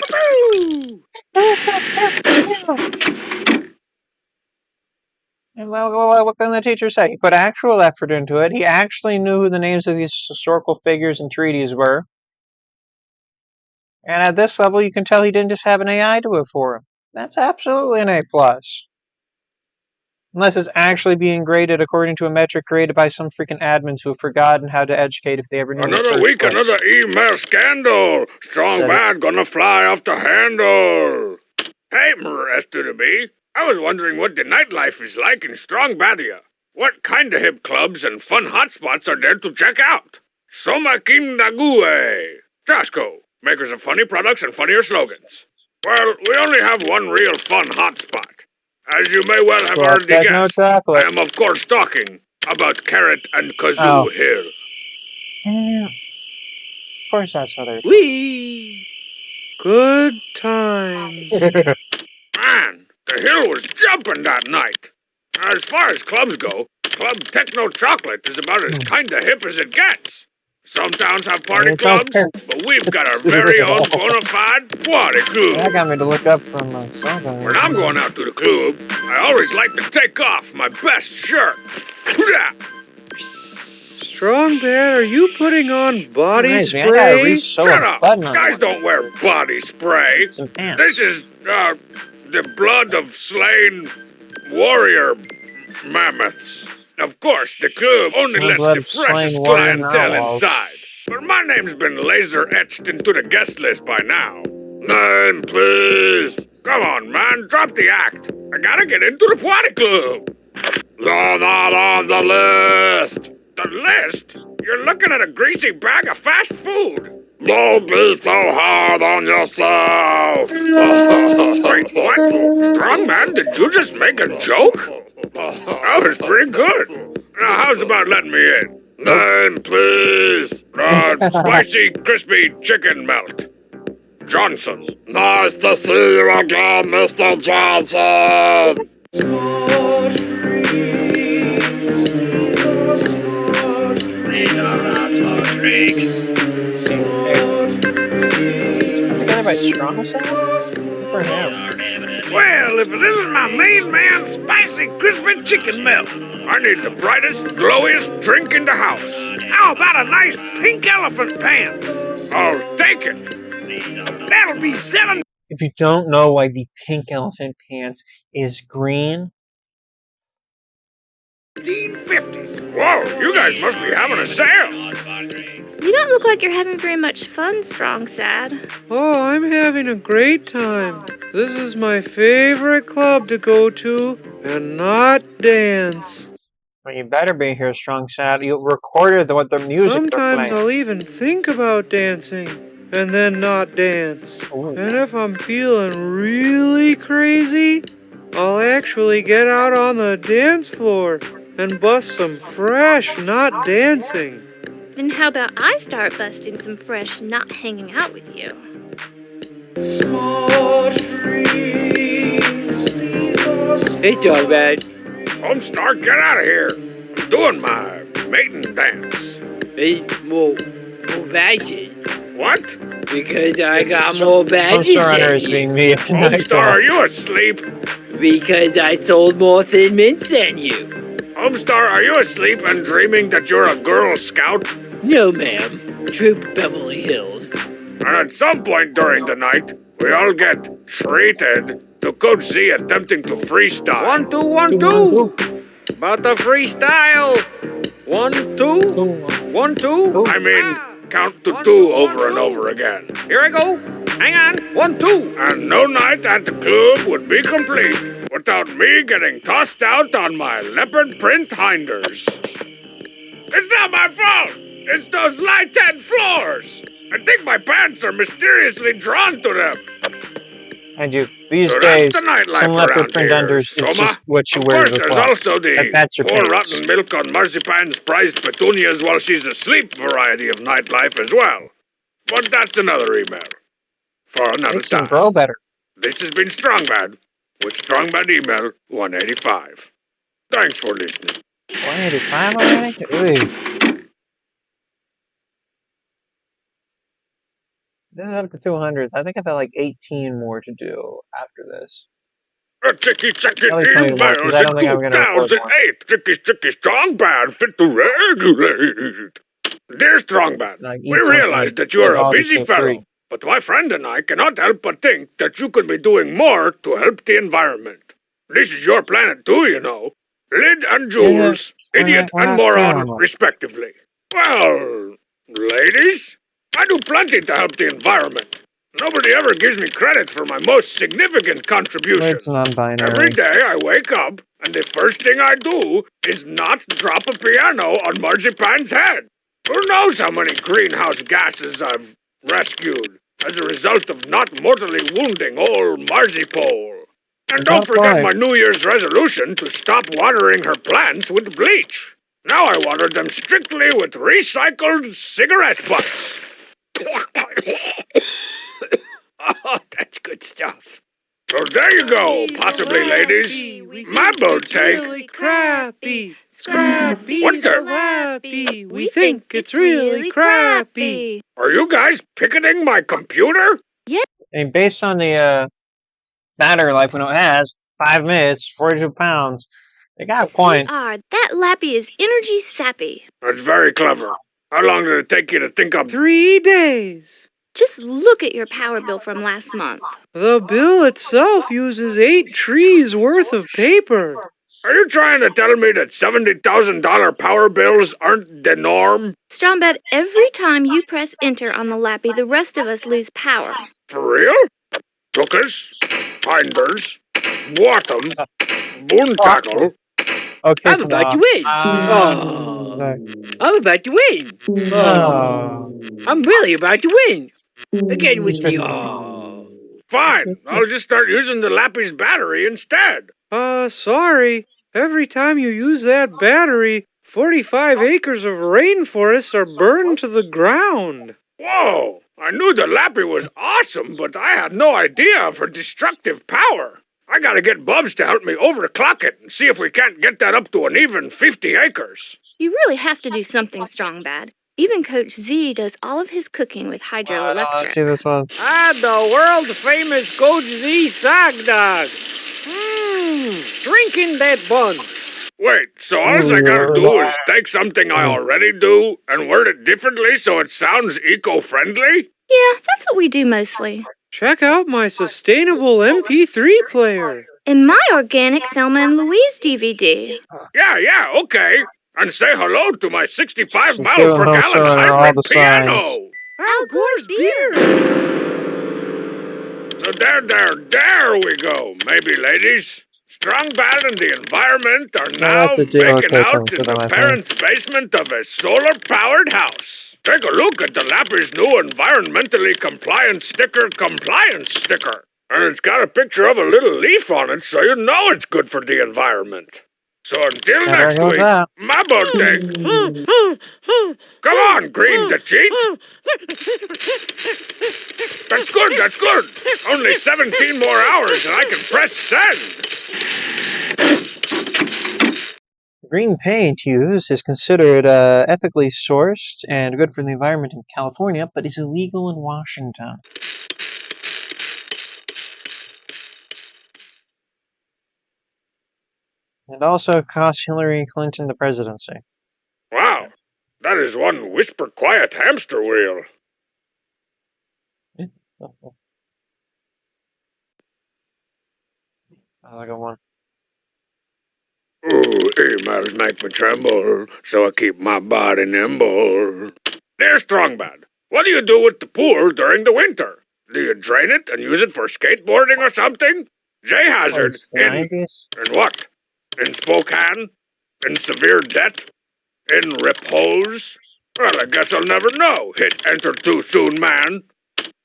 B: pew, pew.
A: And well, what can the teacher say? He put actual effort into it. He actually knew who the names of these historical figures and treaties were. And at this level, you can tell he didn't just have an AI do it for him. That's absolutely an A+. Unless it's actually being graded according to a metric created by some freaking admins who have forgotten how to educate if they ever knew.
B: Another week,
A: place.
B: another email scandal. Strong bad gonna fly off the handle. Hey, Mr. to be. I was wondering what the nightlife is like in Strong Badia. What kind of hip clubs and fun hotspots are there to check out? Somakin Nague. Joshko, makers of funny products and funnier slogans. Well, we only have one real fun hotspot. As you may well have already guessed, I am of course talking about Carrot and Kazoo Hill.
A: Yeah. Of course that's what they're
E: Whee! Good times.
B: Man, the hill was jumping that night. As far as clubs go, Club Techno Chocolate is about as kinda hip as it gets. Some towns have party clubs, but we've got our very own bona fide party club.
A: That got me to look up from something.
B: When I'm going out to the club, I always like to take off my best shirt.
E: Strong Bad, are you putting on body
A: Amazing.
E: spray?
B: Shut up! Guys don't wear body spray.
A: Some pants.
B: This is, the blood of slain warrior mammoths. Of course, the club only
A: No
B: lets
A: blood
B: the
A: of slain
B: freshest
A: warrior
B: clientele
A: narwhals.
B: inside. But my name's been laser etched into the guest list by now. Name, please. Come on, man, drop the act. I gotta get into the party club. You're not on the list. The list? You're looking at a greasy bag of fast food. Don't be so hard on yourself. Wait, what? Strong man, did you just make a joke? That was pretty good. Now, how's about letting me in? Name, please. Spicy, crispy chicken melt. Johnson. Nice to see you again, Mr. Johnson.
A: By strong for him.
B: Well, if it isn't my main man, spicy, crispy chicken melt. I need the brightest, glowiest drink in the house. How about a nice pink elephant pants? I'll take it. That'll be $7.
A: If you don't know why the pink elephant pants is green,
B: $15.50. Whoa, you guys must be having a sale.
D: You don't look like you're having very much fun, Strong Sad.
E: Oh, I'm having a great time. This is my favorite club to go to and not dance.
A: well, you better be here, Strong Sad. You recorded what the music
E: Sometimes
A: they're playing.
E: I'll even think about dancing and then not dance.
A: Ooh.
E: And if I'm feeling really crazy, I'll actually get out on the dance floor and bust some fresh not dancing.
D: Then how about I start busting some fresh not hanging out with you?
C: Hey, Strong Bad.
B: Homestar, get out of here. I'm doing my maiden dance.
C: Hey, more badges.
B: What?
C: Because I got more badges
A: Homestar Runner
C: than
A: is
C: you.
A: being me.
B: Homestar, are you asleep?
C: Because I sold more Thin Mints than you.
B: Homestar, are you asleep and dreaming that you're a Girl Scout?
C: No, ma'am. Troop Beverly Hills.
B: And at some point during the night, we all get treated to Coach Z attempting to freestyle.
F: 1, 2, 1, 2. About the freestyle. 1, 2. 1, 2.
B: I mean, count to 2 over and over again.
F: Here I go. Hang on. 1, 2.
B: And no night at the club would be complete without me getting tossed out on my leopard print hinders. It's not my fault! It's those lighted floors! I think my pants are mysteriously drawn to them.
A: And these
B: So
A: days,
B: that's the nightlife
A: some leopard
B: around
A: print
B: here,
A: unders is
B: Soma.
A: just what you
B: Of
A: wear
B: course,
A: as
B: there's
A: well.
B: also the
A: That's your
B: pour
A: pants.
B: rotten milk on marzipan's prized petunias while she's asleep variety of nightlife as well. But that's another email. For another
A: Makes them
B: time.
A: grow better.
B: This has been Strongbad with Strongbad Email 185. Thanks for listening.
A: 185 already? Ooh. This is up to 200. I think I've got like 18 more to do after this.
B: A chicky
A: At least 20 more, 'cause
B: emails
A: I
B: in
A: don't think I'm gonna record more.
B: 2008. Chicky Strongbad fit to regulate. Dear Strongbad,
A: Like,
B: we
A: eat
B: realize
A: something,
B: that you are
A: like
B: a
A: all the
B: busy
A: shit
B: fellow,
A: free.
B: but my friend and I cannot help but think that you could be doing more to help the environment. This is your planet too, you know. Lid and Jules, idiot
A: We're
B: and
A: not
B: moron,
A: animals.
B: respectively. Well, ladies, I do plenty to help the environment. Nobody ever gives me credit for my most significant contribution.
A: It's non-binary.
B: Every day I wake up, and the first thing I do is not drop a piano on Marzipan's head. Who knows how many greenhouse gases I've rescued as a result of not mortally wounding old Marzipole. And don't forget my New Year's resolution to stop watering her plants with bleach. Now I water them strictly with recycled cigarette butts. Oh, that's good stuff. So there you go, possibly, ladies. My boat take.
E: Really crappy. Scrappy.
B: What the?
E: Lappy. We think it's really crappy.
B: Are you guys picketing my computer?
A: I mean, based on the battery life when it has, 5 minutes, 42 pounds, they got a point.
D: That Lappy is energy sappy.
B: That's very clever. How long did it take you to think up?
E: 3 days.
D: Just look at your power bill from last month.
E: The bill itself uses 8 trees worth of paper.
B: Are you trying to tell me that $70,000 power bills aren't the norm?
D: Strongbad, every time you press enter on the Lappy, the rest of us lose power.
B: For real? Tuckus, hinders, bottom, boon tackle.
A: Okay,
C: I'm about to win. I'm about to win. I'm really about to win. Again with the
B: Fine, I'll just start using the Lappy's battery instead.
E: Sorry. Every time you use that battery, 45 acres of rainforest are burned to the ground.
B: Whoa, I knew the Lappy was awesome, but I had no idea of her destructive power. I gotta get Bubs to help me overclock it and see if we can't get that up to an even 50 acres.
D: You really have to do something, Strongbad. Even Coach Z does all of his cooking with
A: Let's
D: hydroelectric.
A: see this one.
F: The world-famous Coach Z Sag Dog. Drinking that bun.
B: Wait, so all I gotta do is take something I already do and word it differently so it sounds eco-friendly?
D: Yeah, that's what we do mostly.
E: Check out my sustainable MP3 player.
D: In my organic Thelma and Louise DVD.
B: Yeah, okay. And say hello to my 65
A: She's
B: mile
A: giving
B: per
A: her
B: gallon
A: son all
B: hybrid
A: the
B: piano.
A: signs.
E: Al Gore's beer.
B: So there we go. Maybe, ladies. Strongbad and the environment are now
A: that's a deal
B: making
A: taken
B: out
A: for
B: in
A: them,
B: the
A: I think.
B: parents' basement of a solar-powered house. Take a look at the Lappy's new environmentally compliant sticker, And it's got a picture of a little leaf on it, so you know it's good for the environment. So until
A: There
B: next
A: goes
B: week,
A: that.
B: my boat take. Come on, Green the Cheat. That's good. Only 17 more hours and I can press send.
A: Green paint use is considered ethically sourced and good for the environment in California, but is illegal in Washington. It also cost Hillary Clinton the presidency.
B: Wow, that is one whisper quiet hamster wheel.
A: I like a one.
B: Ooh, emails make me tremble, so I keep my body nimble. Dear Strongbad, what do you do with the pool during the winter? Do you drain it and use it for skateboarding or something? J Hazard in what? In Spokane? In severe debt? In repose? Well, I guess I'll never know. Hit enter too soon, man.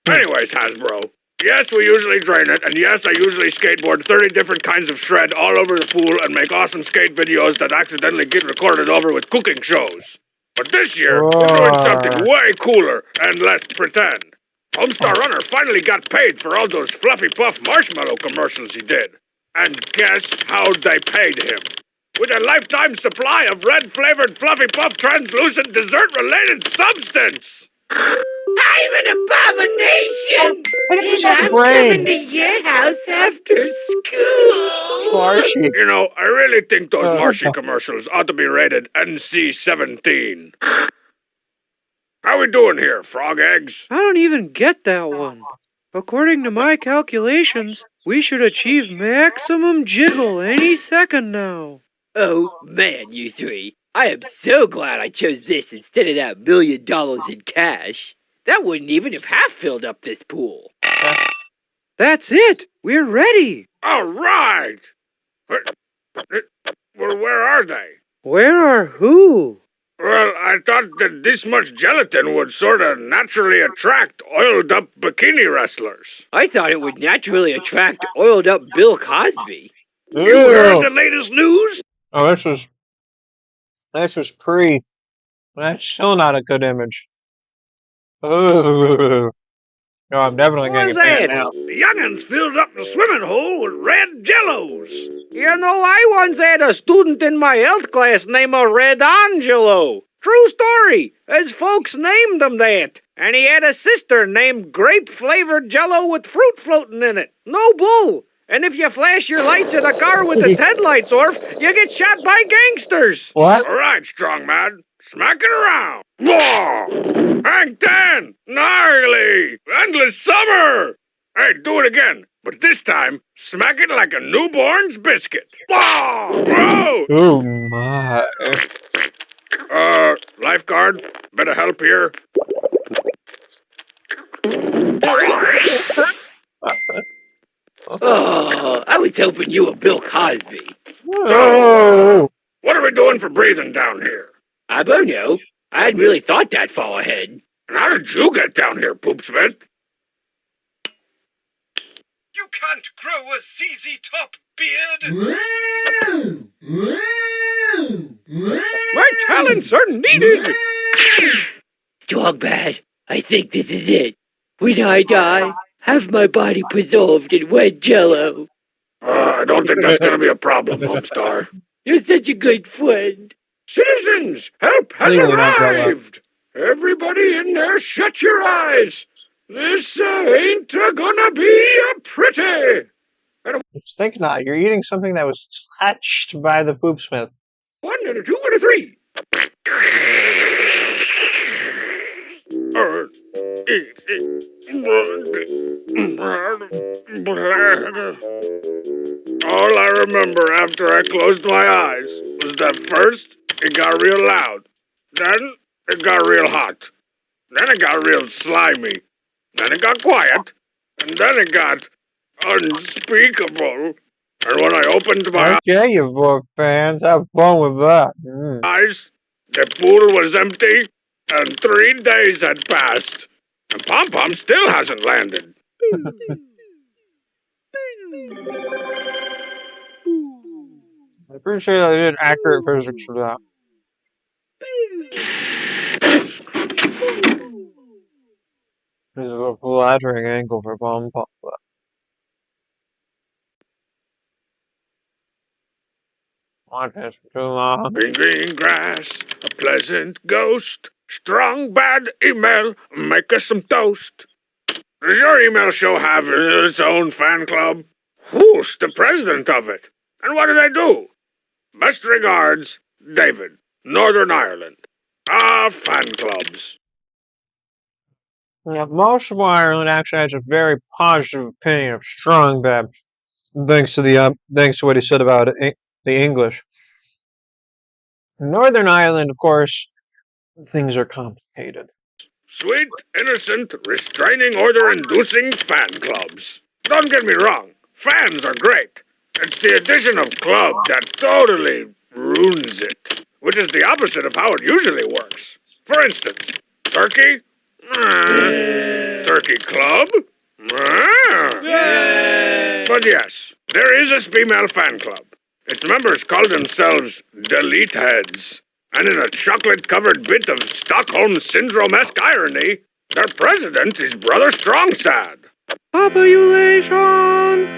B: Anyways, Hasbro. Yes, we usually drain it, and yes, I usually skateboard 30 different kinds of shred all over the pool and make awesome skate videos that accidentally get recorded over with cooking shows. But this year, we're doing something way cooler and less pretend. Homestar Runner finally got paid for all those Fluffy Puff marshmallow commercials he did. And guess how they paid him? With a lifetime supply of red-flavored Fluffy Puff translucent dessert-related substance!
C: I'm an abomination!
A: And
C: I'm coming to your house after school!
A: Marshy.
B: You know, I really think those Marshy commercials ought to be rated NC-17. How we doing here, frog eggs?
E: I don't even get that one. According to my calculations, we should achieve maximum jiggle any second now.
C: Oh, man, you three. I am so glad I chose this instead of that $1 million in cash. That wouldn't even have half filled up this pool.
E: That's it! We're ready!
B: All right! Well, where are they?
E: Where are who?
B: Well, I thought that this much gelatin would sort of naturally attract oiled-up bikini wrestlers.
C: I thought it would naturally attract oiled-up Bill Cosby.
B: You heard the latest news?
A: Oh, this was pre. That's still not a good image. Oh, no, I'm definitely gonna
B: What's
A: get banned
B: that?
A: now.
B: The young'uns filled up the swimming hole with red jellos.
F: You know, I once had a student in my health class named Red Angelo. True story, his folks named him that. And he had a sister named Grape-Flavored Jello with fruit floating in it. No bull. And if you flash your lights at a car with its headlights off, you get shot by gangsters.
A: What?
B: All right, strong man. Smack it around. Whoa! Hank 10! Gnarly! Endless summer! Hey, do it again. But this time, smack it like a newborn's biscuit. Whoa! Whoa!
A: Oh my.
B: Lifeguard, bit of help here.
C: Oh, I was hoping you were Bill Cosby.
A: Oh.
B: What are we doing for breathing down here?
C: I don't know. I hadn't really thought that far ahead.
B: And how did you get down here, Poopsmith?
G: You can't grow a ZZ Top beard!
F: My talents are needed.
C: Strongbad, I think this is it. When I die, have my body preserved in wet jello.
B: I don't think that's gonna be a problem, Homestar.
C: You're such a good friend.
B: Citizens, help has
A: Clearly not Jello.
B: arrived! Everybody in there, shut your eyes! This ain't gonna be a pretty!
A: Just think not. You're eating something that was touched by the poopsmith.
B: 1 and a 2 and a 3. All I remember after I closed my eyes was that first it got real loud, then it got real hot, then it got real slimy, then it got quiet, and then it got unspeakable. And when I opened my
A: Okay, you book fans, have fun with that.
B: eyes, the pool was empty, and 3 days had passed, and Pom Pom still hasn't landed.
A: I'm pretty sure they did accurate physics for that. This is a flattering angle for Pom Pom. Watch this for too long.
B: Green, green grass, a pleasant ghost. Strong, bad email, make us some toast. Does your email show have its own fan club? Who's the president of it? And what do they do? Best regards, David, Northern Ireland. Fan clubs.
A: Yeah, most of Ireland actually has a very positive opinion of Strong Bad. Thanks to what he said about the English. In Northern Ireland, of course, things are complicated.
B: Sweet, innocent, restraining order-inducing fan clubs. Don't get me wrong, fans are great. It's the addition of club that totally ruins it, which is the opposite of how it usually works. For instance, turkey? Turkey club? But yes, there is a female fan club. Its members call themselves Delete Heads. And in a chocolate-covered bit of Stockholm Syndrome-esque irony, their president is Brother Strongsad.
E: Population!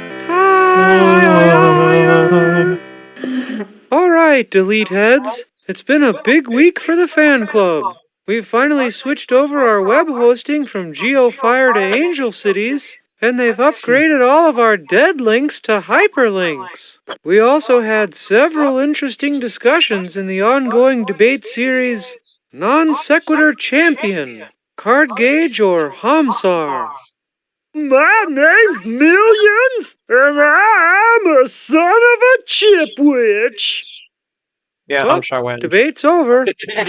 E: All right, Delete Heads. It's been a big week for the fan club. We've finally switched over our web hosting from GeoFire to Angel Cities, and they've upgraded all of our dead links to hyperlinks. We also had several interesting discussions in the ongoing debate series Non Sequitur Champion, Card Gauge or Hamsar.
F: My name's Millions, and I'm a son of a chipwitch.
A: Yeah,
E: Well,
A: I'm sure wins.
E: debate's over.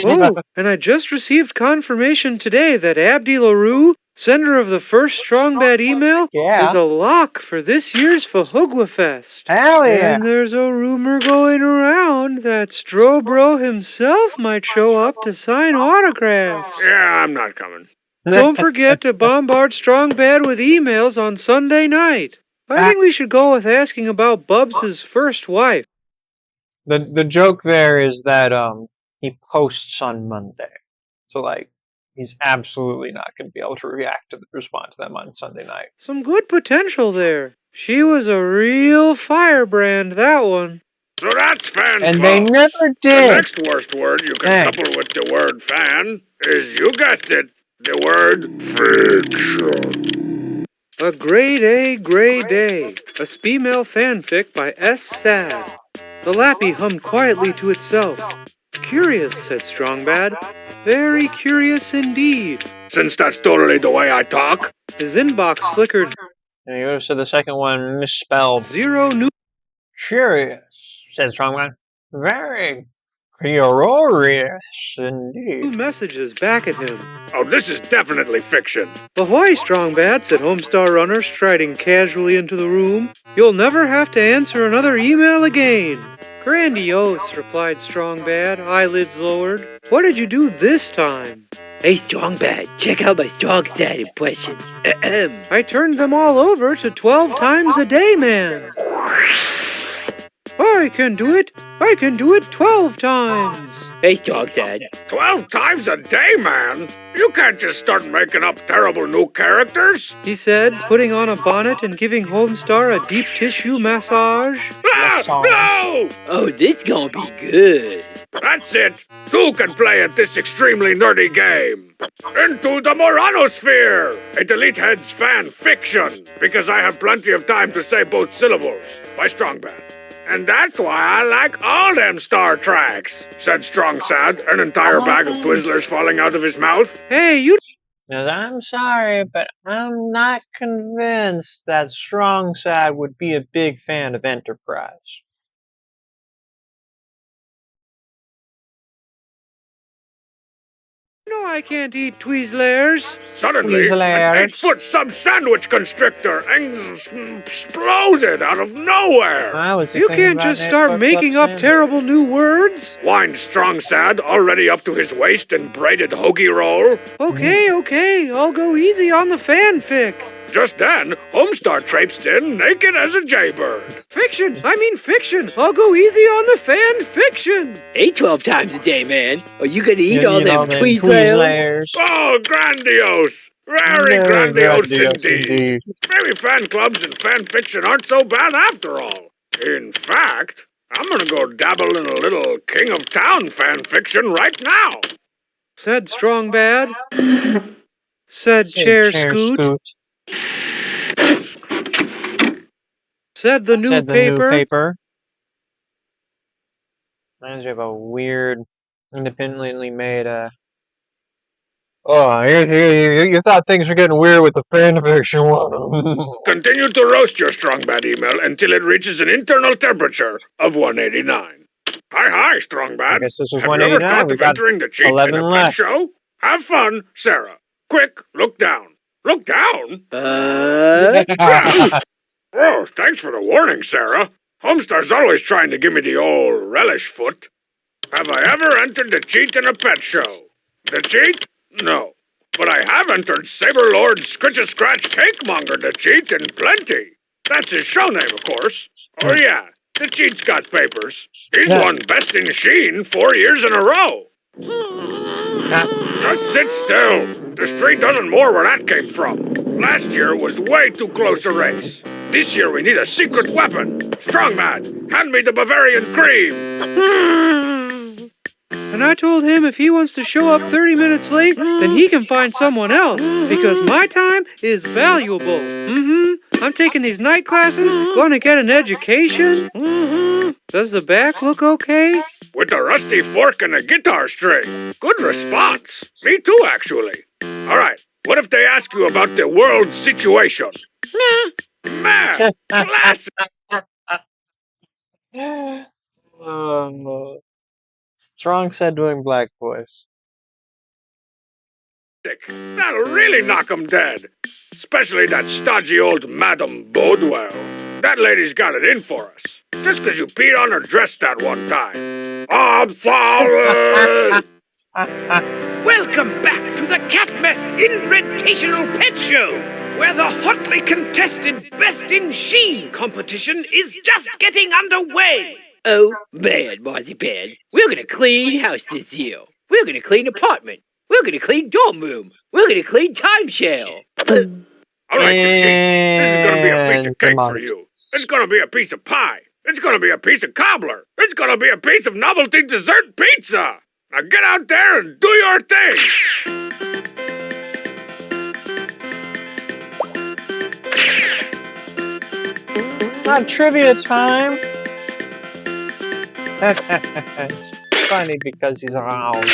E: Oh, and I just received confirmation today that Abdi LaRue, sender of the first Strong Bad email, is a lock for this year's Fahugwa Fest.
A: Hell yeah!
E: And there's a rumor going around that Strobro himself might show up to sign autographs.
B: Yeah, I'm not coming.
E: Don't forget to bombard Strong Bad with emails on Sunday night. I think we should go with asking about Bubs' first wife.
A: The joke there is that he posts on Monday, so like he's absolutely not going to be able to respond to them on Sunday night.
E: Some good potential there. She was a real firebrand, that one.
B: So that's fan
A: And
B: clubs.
A: they never did.
B: The next worst word you can couple with the word fan is, you guessed it, the word fiction.
E: A grade A, grade A. A female fanfic by S. Sad. The lappy hummed quietly to itself. Curious, said Strongbad. Very curious indeed.
B: Since that's totally the way I talk.
E: His inbox flickered.
A: And you notice the second one misspelled.
E: 0 new.
A: Curious, said Strongman. Very curious indeed.
E: Messages back at him.
B: Oh, this is definitely fiction.
E: Ahoy, Strongbad, said Homestar Runner, striding casually into the room. You'll never have to answer another email again. Grandiose, replied Strongbad, eyelids lowered. What did you do this time?
C: Hey, Strongbad, check out my Strongsad impressions.
E: I turned them all over to 12 times a day, man. I can do it. I can do it 12 times.
C: Hey, Strongsad.
B: 12 times a day, man? You can't just start making up terrible new characters.
E: He said, putting on a bonnet and giving Homestar a deep tissue massage.
B: Ah, no!
C: Oh, this gonna be good.
B: That's it. Two can play at this extremely nerdy game. Into the Moranosphere, a Delete Heads fan fiction, because I have plenty of time to say both syllables, by Strongbad. And that's why I like all them Star Treks, said Strongsad, an entire bag of Twizzlers falling out of his mouth.
E: Hey, you...
A: I'm sorry, but I'm not convinced that Strongsad would be a big fan of Enterprise.
E: No, I can't eat Twizzlers.
B: Suddenly, an 8-foot sub-sandwich constrictor exploded out of nowhere.
E: You can't just start making up terrible new words.
B: Whined Strongsad, already up to his waist in braided hoagie roll.
E: Okay, I'll go easy on the fanfic.
B: Just then, Homestar traipsed in, naked as a jaybird.
E: Fiction! I'll go easy on the fan fiction.
C: Hey, 12 times a day, man. Are you gonna eat all them Twizzlers?
B: Oh, grandiose! Very grandiose indeed. Maybe fan clubs and fan fiction aren't so bad after all. In fact, I'm gonna go dabble in a little King of Town fan fiction right now.
E: Said Strongbad. Said Chair Scoot. Said the new paper.
A: Reminds me of a weird, independently made Oh, you thought things were getting weird with the fan fiction one.
B: Continue to roast your strong bad email until it reaches an internal temperature of 189. Hi, strong
A: I
B: bad.
A: guess this was
B: Have you ever
A: 189.
B: thought
A: We
B: of
A: got
B: entering the cheat
A: 11
B: in a pet
A: left.
B: show? Have fun, Sarah. Quick, look down. Look down? Oh, thanks for the warning, Sarah. Homestar's always trying to give me the old relish foot. Have I ever entered the cheat in a pet show? The cheat? No. But I have entered Saber Lord Scritch-a-Scratch Cakemonger the cheat in plenty. That's his show name, of course. Oh yeah, the cheat's got papers. He's won Best in Sheen 4 years in a row. Just sit still. There's 3 dozen more where that came from. Last year was way too close a race. This year we need a secret weapon. Strongman, hand me the Bavarian cream.
E: And I told him if he wants to show up 30 minutes late, then he can find someone else, because my time is valuable. I'm taking these night classes, going to get an education. Does the back look okay?
B: With a rusty fork and a guitar string. Good response. Me too, actually. All right, what if they ask you about the world situation? Man, classic.
A: Strong said doing black voice.
B: That'll really knock 'em dead. Especially that stodgy old Madame Bodwell. That lady's got it in for us. Just 'cause you peed on her dress that one time. I'm sorry!
C: Welcome back to the Cat Mess Invitational Pet Show, where the hotly contested Best in Sheen competition is just getting underway. Oh, man, Marzipan, we're gonna clean house this year. We're gonna clean apartment. We're gonna clean dorm room. We're gonna clean timeshare.
B: All right, the cheat. This is gonna be a piece of
A: And
B: cake
A: the
B: for you. It's gonna be a piece of pie. It's gonna be a piece of cobbler. It's gonna be a piece of novelty dessert pizza. Now get out there and do your thing.
A: Not trivia time. It's funny because he's around.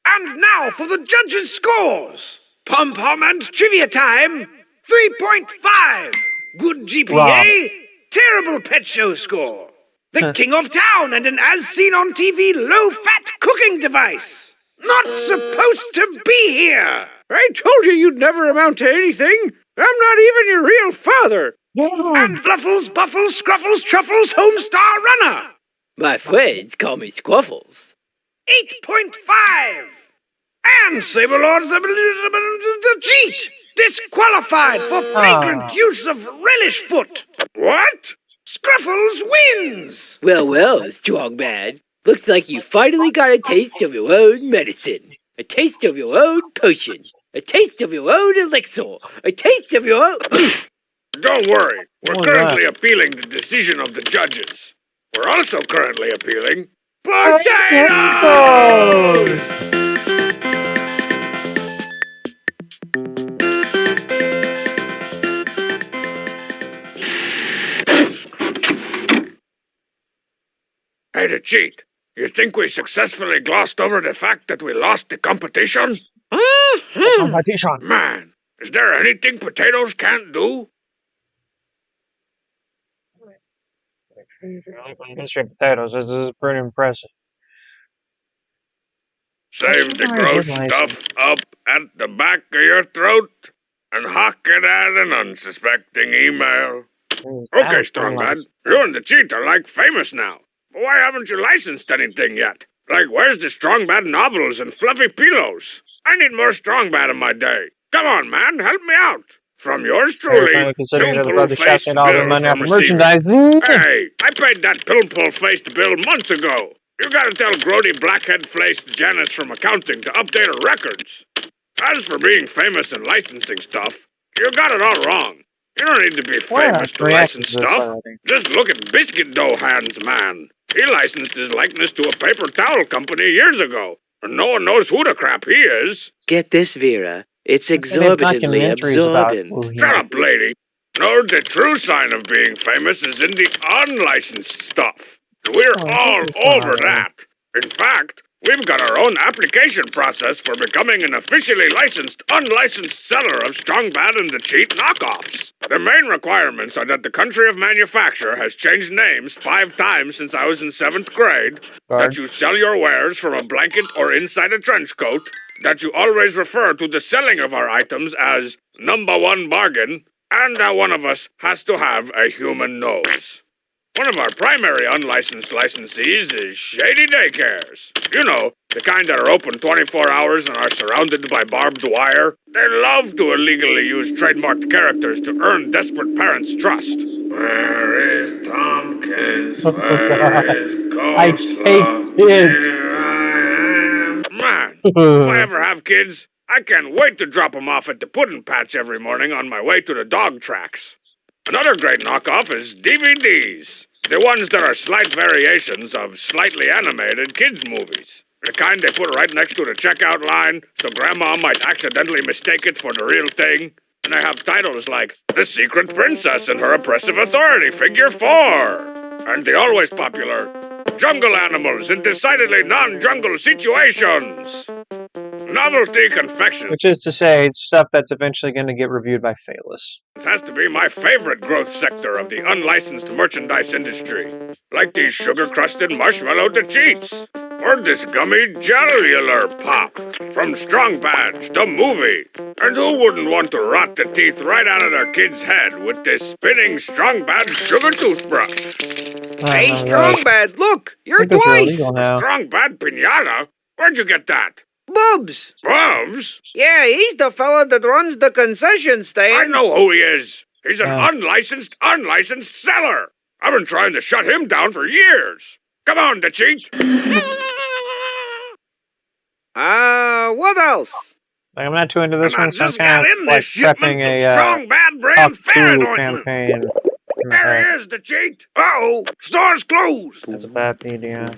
C: And now for the judges' scores. Pom Pom and trivia time. 3.5. Good GPA.
A: Wrong.
C: Terrible pet show score. The king of town and an as seen on TV low-fat cooking device. Not supposed to be here.
F: I told you you'd never amount to anything. I'm not even your real father.
C: And Fluffles, Buffles, Scruffles, Truffles, Homestar Runner. My friends call me Squaffles. 8.5. And Saberlord's the cheat. Disqualified for flagrant use of relish foot.
B: What?
C: Scruffles wins. Well, strong man. Looks like you finally got a taste of your own medicine. A taste of your own potion. A taste of your own elixir. A taste of your own...
B: Don't worry. We're
A: Oh,
B: currently appealing the decision of the judges. We're also currently appealing potatoes! Hey, the cheat. You think we successfully glossed over the fact that we lost the competition?
A: Competition.
B: Man, is there anything potatoes can't do?
A: Straight potatoes. This is pretty impressive.
B: Save the
A: Very
B: gross
A: good
B: stuff up at the back of your throat and hawk it at an unsuspecting email. Okay, Strongbad, you and the cheat are like famous now. But why haven't you licensed anything yet? Like, where's the Strongbad novels and fluffy pillows? I need more Strongbad in my day. Come on, man, help me out. From yours truly,
A: Considering that the brother
B: pimple-faced
A: shafting all the
B: Bill
A: money off
B: from
A: of
B: Receiver.
A: merchandising.
B: Hey, I paid that pimple-faced bill months ago. You gotta tell grody blackhead-faced Janice from accounting to update her records. As for being famous and licensing stuff, you got it all wrong. You don't need to be famous to license stuff. Just look at Biscuit Dough Hands, man. He licensed his likeness to a paper towel company years ago. And no one knows who the crap he is.
C: Get this, Vera. It's exorbitantly absorbent.
B: Shut up, lady. No, the true sign of being famous is in the unlicensed stuff. We're
A: Oh,
B: all
A: what's going
B: over
A: on here?
B: that. In fact, we've got our own application process for becoming an officially licensed, unlicensed seller of Strong Bad and the Cheat knockoffs. The main requirements are that the country of manufacture has changed names 5 times since I was in 7th grade, that you sell your wares from a blanket or inside a trench coat, that you always refer to the selling of our items as #1 bargain, and that one of us has to have a human nose. One of our primary unlicensed licensees is Shady Daycares. You know, the kind that are open 24 hours and are surrounded by barbed wire. They love to illegally use trademarked characters to earn desperate parents' trust. Where is Tompkins? Where is
A: I hate
B: Coleslaw?
A: kids.
B: Here I am. Man, if I ever have kids, I can't wait to drop them off at the pudding patch every morning on my way to the dog tracks. Another great knockoff is DVDs. The ones that are slight variations of slightly animated kids' movies. The kind they put right next to the checkout line so Grandma might accidentally mistake it for the real thing. And they have titles like The Secret Princess and Her Oppressive Authority Figure 4. And the always popular Jungle Animals in Decidedly Non-Jungle Situations. Novelty confection.
A: Which is to say, stuff that's eventually going to get reviewed by Phalus.
B: This has to be my favorite growth sector of the unlicensed merchandise industry. Like these sugar-crusted marshmallow cheats. Or this gummy cellular pop from Strong Badge, the movie. And who wouldn't want to rot the teeth right out of their kid's head with this spinning Strong Badge sugar toothbrush?
F: Hey, Strong Bad, look, you're
A: Those are
F: twice.
A: illegal now.
B: Strong Bad pinata? Where'd you get that?
F: Bubs.
B: Bubs?
F: Yeah, he's the fella that runs the concession
B: I
F: stand.
B: know who he is. He's an
A: Yeah.
B: unlicensed seller. I've been trying to shut him down for years. Come on, the cheat.
F: What else?
A: Like, I'm not too into this
B: And I
A: one, so I'm
B: just
A: kind
B: got
A: of
B: in
A: like
B: this shipment
A: prepping
B: of
A: a
B: Strong Bad
A: Talk
B: brand ferret
A: 2
B: ointment.
A: campaign.
B: There he is, the cheat. Uh-oh, store's closed.
A: That's a bad idea.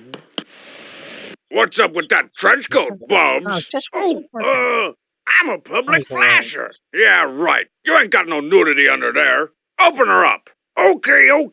B: What's up with that trench coat, Bubs?
A: just
B: I'm a public
A: Okay.
B: flasher. Yeah, right. You ain't got no nudity under there. Open her up. Okay, you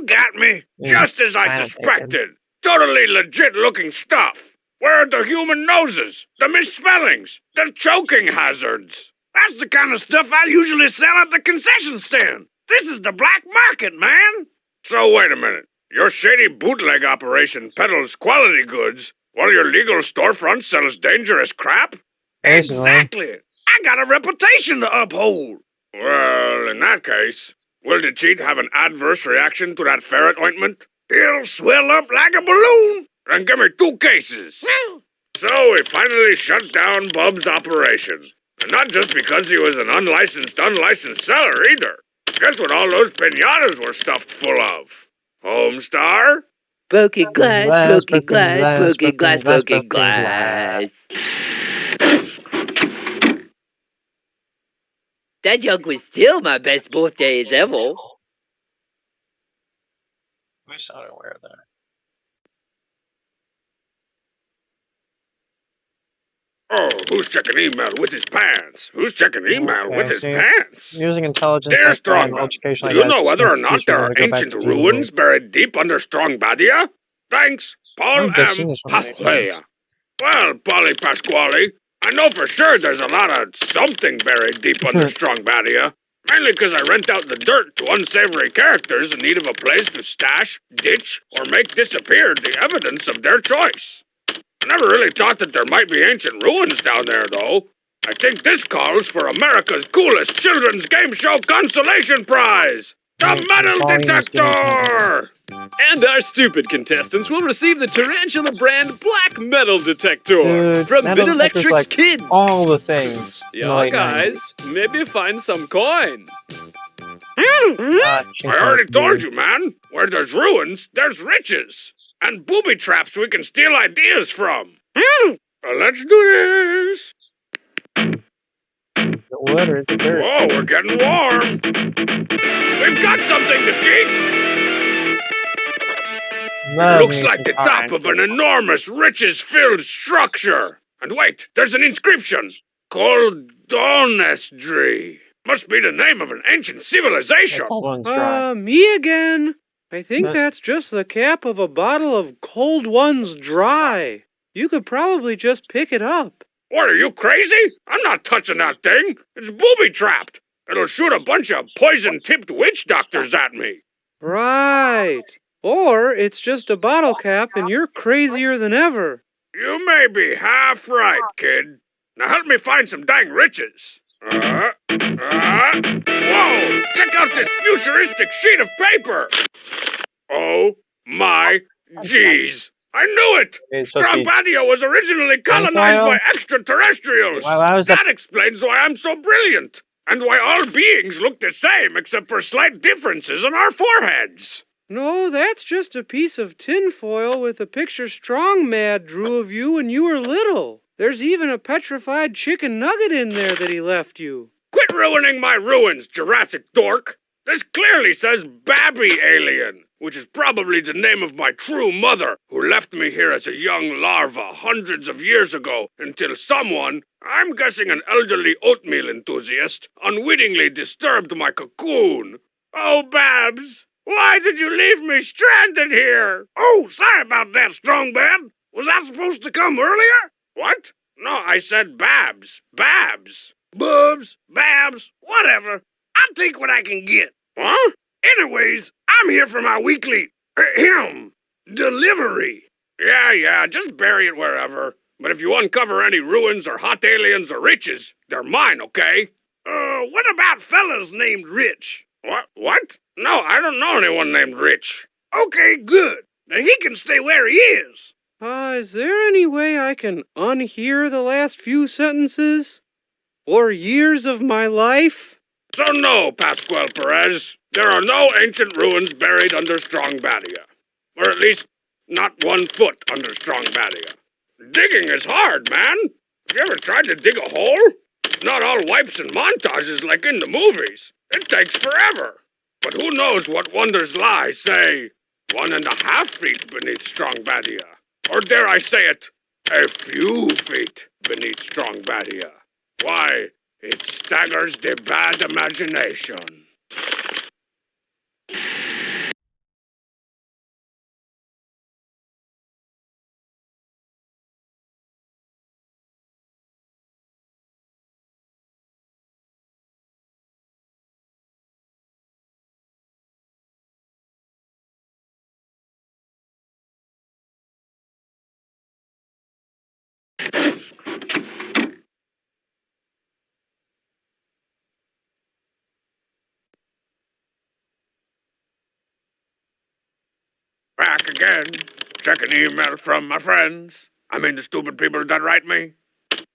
B: got me.
A: Yeah,
B: Just as I
A: kinda
B: suspected. Totally legit looking stuff. Where are the human noses? The misspellings? The choking hazards? That's the kind of stuff I usually sell at the concession stand. This is the black market, man. So wait a minute. Your shady bootleg operation peddles quality goods while your legal storefront sells dangerous crap?
A: Basically.
B: Exactly. I got a reputation to uphold. Well, in that case, will the cheat have an adverse reaction to that ferret ointment? He'll swell up like a balloon. And give me 2 cases. So we finally shut down Bub's operation. And not just because he was an unlicensed seller either. Guess what all those pinatas were stuffed full of? Homestar?
C: Broken glass, broken glass, broken glass, broken
A: glass.
C: That joke was still my best birthday as ever.
A: We saw it where there.
B: Oh, who's checking email with his pants? Who's checking email
A: Okay,
B: with his
A: see.
B: pants?
A: Using intelligence,
B: Dear
A: like
B: Strong,
A: education,
B: do
A: like
B: you know whether or not there are
A: go back
B: ancient
A: to
B: ruins buried deep under Strong Badia? Thanks, Paul
A: I've just
B: M.
A: seen this one many
B: Pathwaya. Well, Polly Pasquale, I know for sure there's a lot of something buried deep under Strong Badia. Mainly because I rent out the dirt to unsavory characters in need of a place to stash, ditch, or make disappear the evidence of their choice. I never really thought that there might be ancient ruins down there, though. I think this calls for America's coolest children's game show consolation prize! The Metal Detector!
H: And our stupid contestants will receive the Tarantula brand Black Metal Detector
A: Dude,
H: from
A: Metal
H: Bit
A: Detector's
H: Electric's
A: like
H: Kids.
A: all the things. in the
H: Yeah,
A: late
H: guys, maybe find some coin.
A: 90s.
B: I already told you, man. Where there's ruins, there's riches. And booby traps we can steal ideas from. Let's do this.
A: The wood or the dirt?
B: Whoa, we're getting warm. We've got something to cheat. Looks like the top of an enormous, riches-filled structure. And wait, there's an inscription. Coldonestry. Must be the name of an ancient civilization.
E: Me again. I think that's just the cap of a bottle of Cold One's Dry. You could probably just pick it up.
B: What, are you crazy? I'm not touching that thing. It's booby-trapped. It'll shoot a bunch of poison-tipped witch doctors at me.
E: Right. Or it's just a bottle cap and you're crazier than ever.
B: You may be half right, kid. Now help me find some dang riches. Whoa! Check out this futuristic sheet of paper! Oh my jeez! I knew it! Strombadia was originally colonized by extraterrestrials! That explains why I'm so brilliant! And why all beings look the same except for slight differences in our foreheads!
E: No, that's just a piece of tinfoil with a picture Strong Mad drew of you when you were little. There's even a petrified chicken nugget in there that he left you.
B: Quit ruining my ruins, Jurassic dork! This clearly says Babby Alien, which is probably the name of my true mother, who left me here as a young larva hundreds of years ago until someone, I'm guessing an elderly oatmeal enthusiast, unwittingly disturbed my cocoon. Oh, Babs, why did you leave me stranded here?
F: Oh, sorry about that, Strong Bad. Was I supposed to come earlier?
B: What? No, I said Babs. Babs.
F: Bubs, Babs, whatever. I'll take what I can get.
B: Huh?
F: Anyways, I'm here for my weekly, delivery.
B: Yeah, just bury it wherever. But if you uncover any ruins or hot aliens or riches, they're mine, okay?
F: What about fellas named Rich?
B: What? No, I don't know anyone named Rich.
F: Okay, good. Then he can stay where he is.
E: Is there any way I can unhear the last few sentences? Or years of my life?
B: So no, Pascual Perez. There are no ancient ruins buried under Strongbadia. Or at least, not 1 foot under Strongbadia. Digging is hard, man. Have you ever tried to dig a hole? It's not all wipes and montages like in the movies. It takes forever. But who knows what wonders lie, say, 1.5 feet beneath Strongbadia. Or dare I say it, a few feet beneath Strongbadia. Why, it staggers the bad imagination. Back again. Check an email from my friends. I mean the stupid people that write me.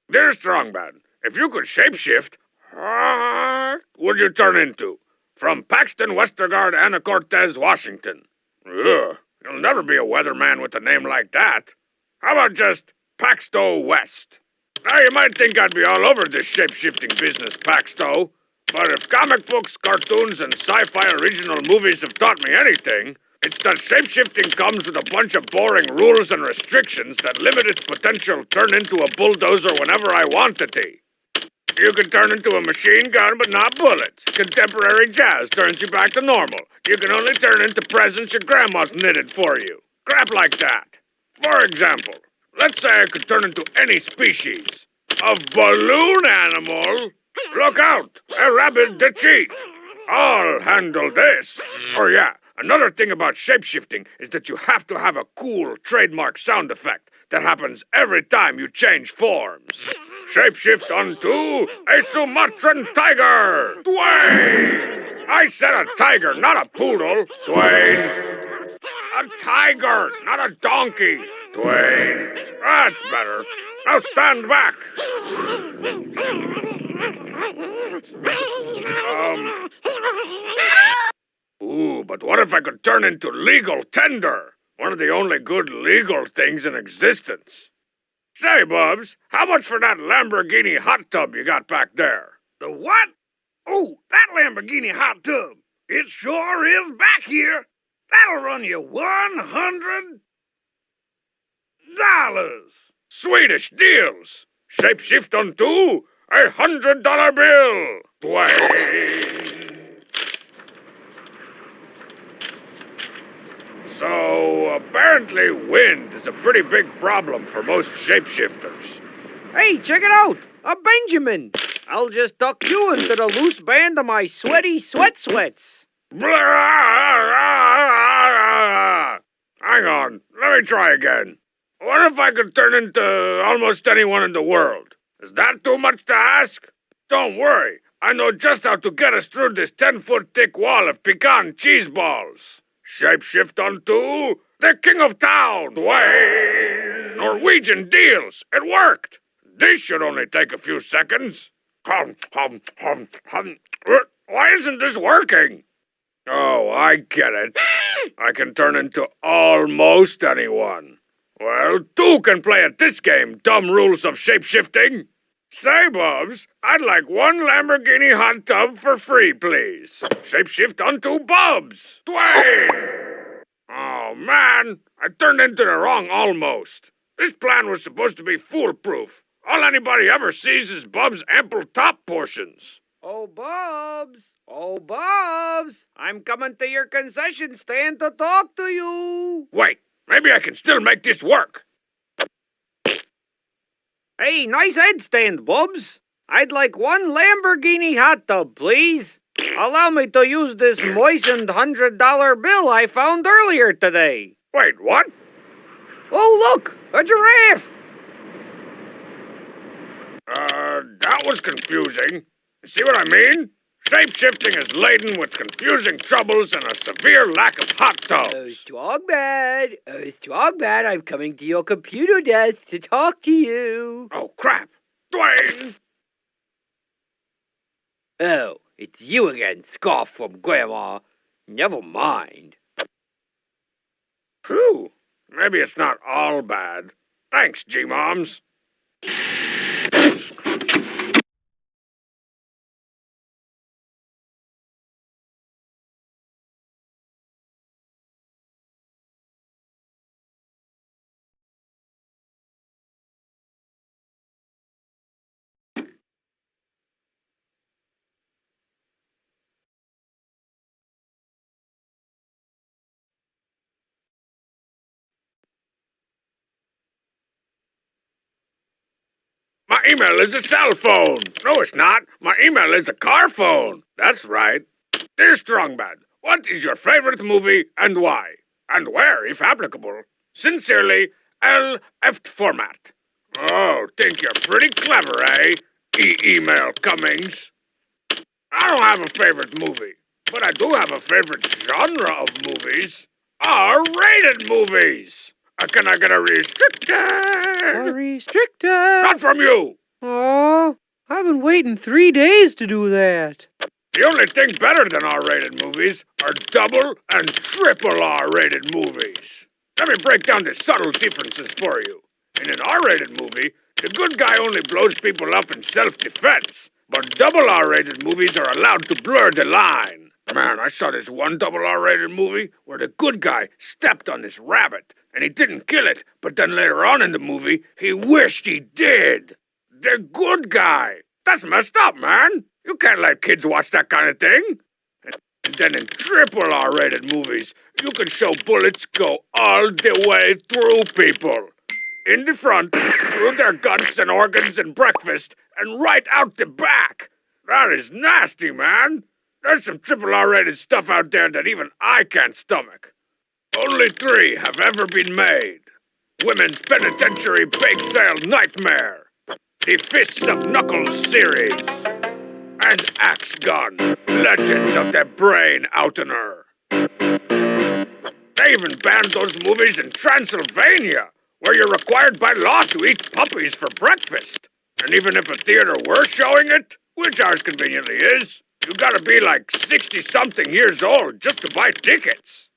B: Dear Strongman, if you could shapeshift, what would you turn into? From Paxton Westergaard Anacortes, Washington. Ugh, you'll never be a weatherman with a name like that. How about just Paxto West? Now you might think I'd be all over this shapeshifting business, Paxto. But if comic books, cartoons, and sci-fi original movies have taught me anything, it's that shapeshifting comes with a bunch of boring rules and restrictions that limit its potential to turn into a bulldozer whenever I want it to. You can turn into a machine gun, but not bullets. Contemporary jazz turns you back to normal. You can only turn into presents your grandma's knitted for you. Crap like that. For example, let's say I could turn into any species of balloon animal. Look out! A rabbit to cheat! I'll handle this. Or yeah, another thing about shapeshifting is that you have to have a cool trademark sound effect that happens every time you change forms. Shapeshift unto a Sumatran tiger! Dwayne! I said a tiger, not a poodle. Dwayne! A tiger, not a donkey. Dwayne! That's better. Now stand back. Ooh, but what if I could turn into legal tender? One of the only good legal things in existence. Say, Bubs, how much for that Lamborghini hot tub you got back there?
F: The what? Oh, that Lamborghini hot tub. It sure is back here. That'll run you $100.
B: Swedish deals. Shapeshift unto a $100 bill. Dwayne. So, apparently wind is a pretty big problem for most shapeshifters.
F: Hey, check it out! A Benjamin! I'll just tuck you into the loose band of my sweaty sweats.
B: Hang on, let me try again. What if I could turn into almost anyone in the world? Is that too much to ask? Don't worry, I know just how to get us through this 10-foot thick wall of pecan cheese balls. Shapeshift onto the king of town, Dwayne. Norwegian deals, it worked. This should only take a few seconds. Why isn't this working? Oh, I get it. I can turn into almost anyone. Well, two can play at this game, dumb rules of shapeshifting. Say, Bubs, I'd like one Lamborghini hot tub for free, please. Shapeshift onto Bubs. Dwayne! Oh, man, I turned into the wrong almost. This plan was supposed to be foolproof. All anybody ever sees is Bubs' ample top portions.
F: Oh, Bubs! Oh, Bubs! I'm coming to your concession stand to talk to you.
B: Wait, maybe I can still make this work.
F: Hey, nice headstand, Bubs. I'd like one Lamborghini hot tub, please. Allow me to use this moistened $100 bill I found earlier today.
B: Wait, what?
F: Oh, look! A giraffe!
B: That was confusing. See what I mean? Shapeshifting is laden with confusing troubles and a severe lack of hot tubs.
C: Strongbad, I'm coming to your computer desk to talk to you.
B: Oh, crap. Dwayne!
C: Oh, it's you again, scoff from Grandma. Never mind.
B: Phew. Maybe it's not all bad. Thanks, G-Moms. My email is a cell phone. No, it's not. My email is a car phone. That's right. Dear Strongbad, what is your favorite movie and why? And where, if applicable? Sincerely, L.F. Format. Oh, think you're pretty clever, eh? Email Cummings. I don't have a favorite movie, but I do have a favorite genre of movies. R-rated movies. Can I get a restricted?
E: A restricted.
B: Not from you.
E: Aw, I've been waiting 3 days to do that.
B: The only thing better than R-rated movies are double and triple R-rated movies. Let me break down the subtle differences for you. In an R-rated movie, the good guy only blows people up in self-defense, but double R-rated movies are allowed to blur the line. Man, I saw this one double R-rated movie where the good guy stepped on this rabbit, and he didn't kill it, but then later on in the movie, he wished he did. The good guy. That's messed up, man. You can't let kids watch that kind of thing. And then in triple R-rated movies, you can show bullets go all the way through people. In the front, through their guts and organs and breakfast, and right out the back. That is nasty, man. There's some triple R-rated stuff out there that even I can't stomach. Only 3 have ever been made. Women's Penitentiary Bake Sale Nightmare, the Fists of Knuckles series, and Axe Gun, Legends of the Brain Outener. They even banned those movies in Transylvania, where you're required by law to eat puppies for breakfast. And even if a theater were showing it, which ours conveniently is, you gotta be like 60-something years old just to buy tickets.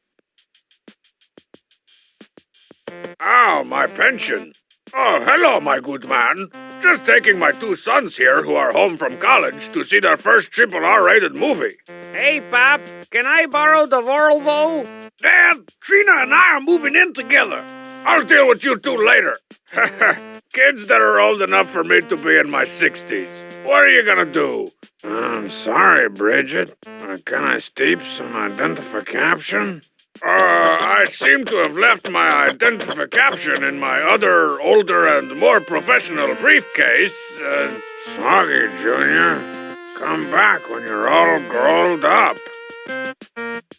B: Oh, my pension. Oh, hello, my good man. Just taking my 2 sons here who are home from college to see their first triple R-rated movie.
F: Hey, Pop, can I borrow the Volvo?
B: Dad, Trina and I are moving in together. I'll deal with you 2 later. Kids that are old enough for me to be in my 60s. What are you gonna do? I'm sorry, Bridget. Can I steep some identification? I seem to have left my identification in my other, older, and more professional briefcase. Sorry, Junior. Come back when you're all grown up.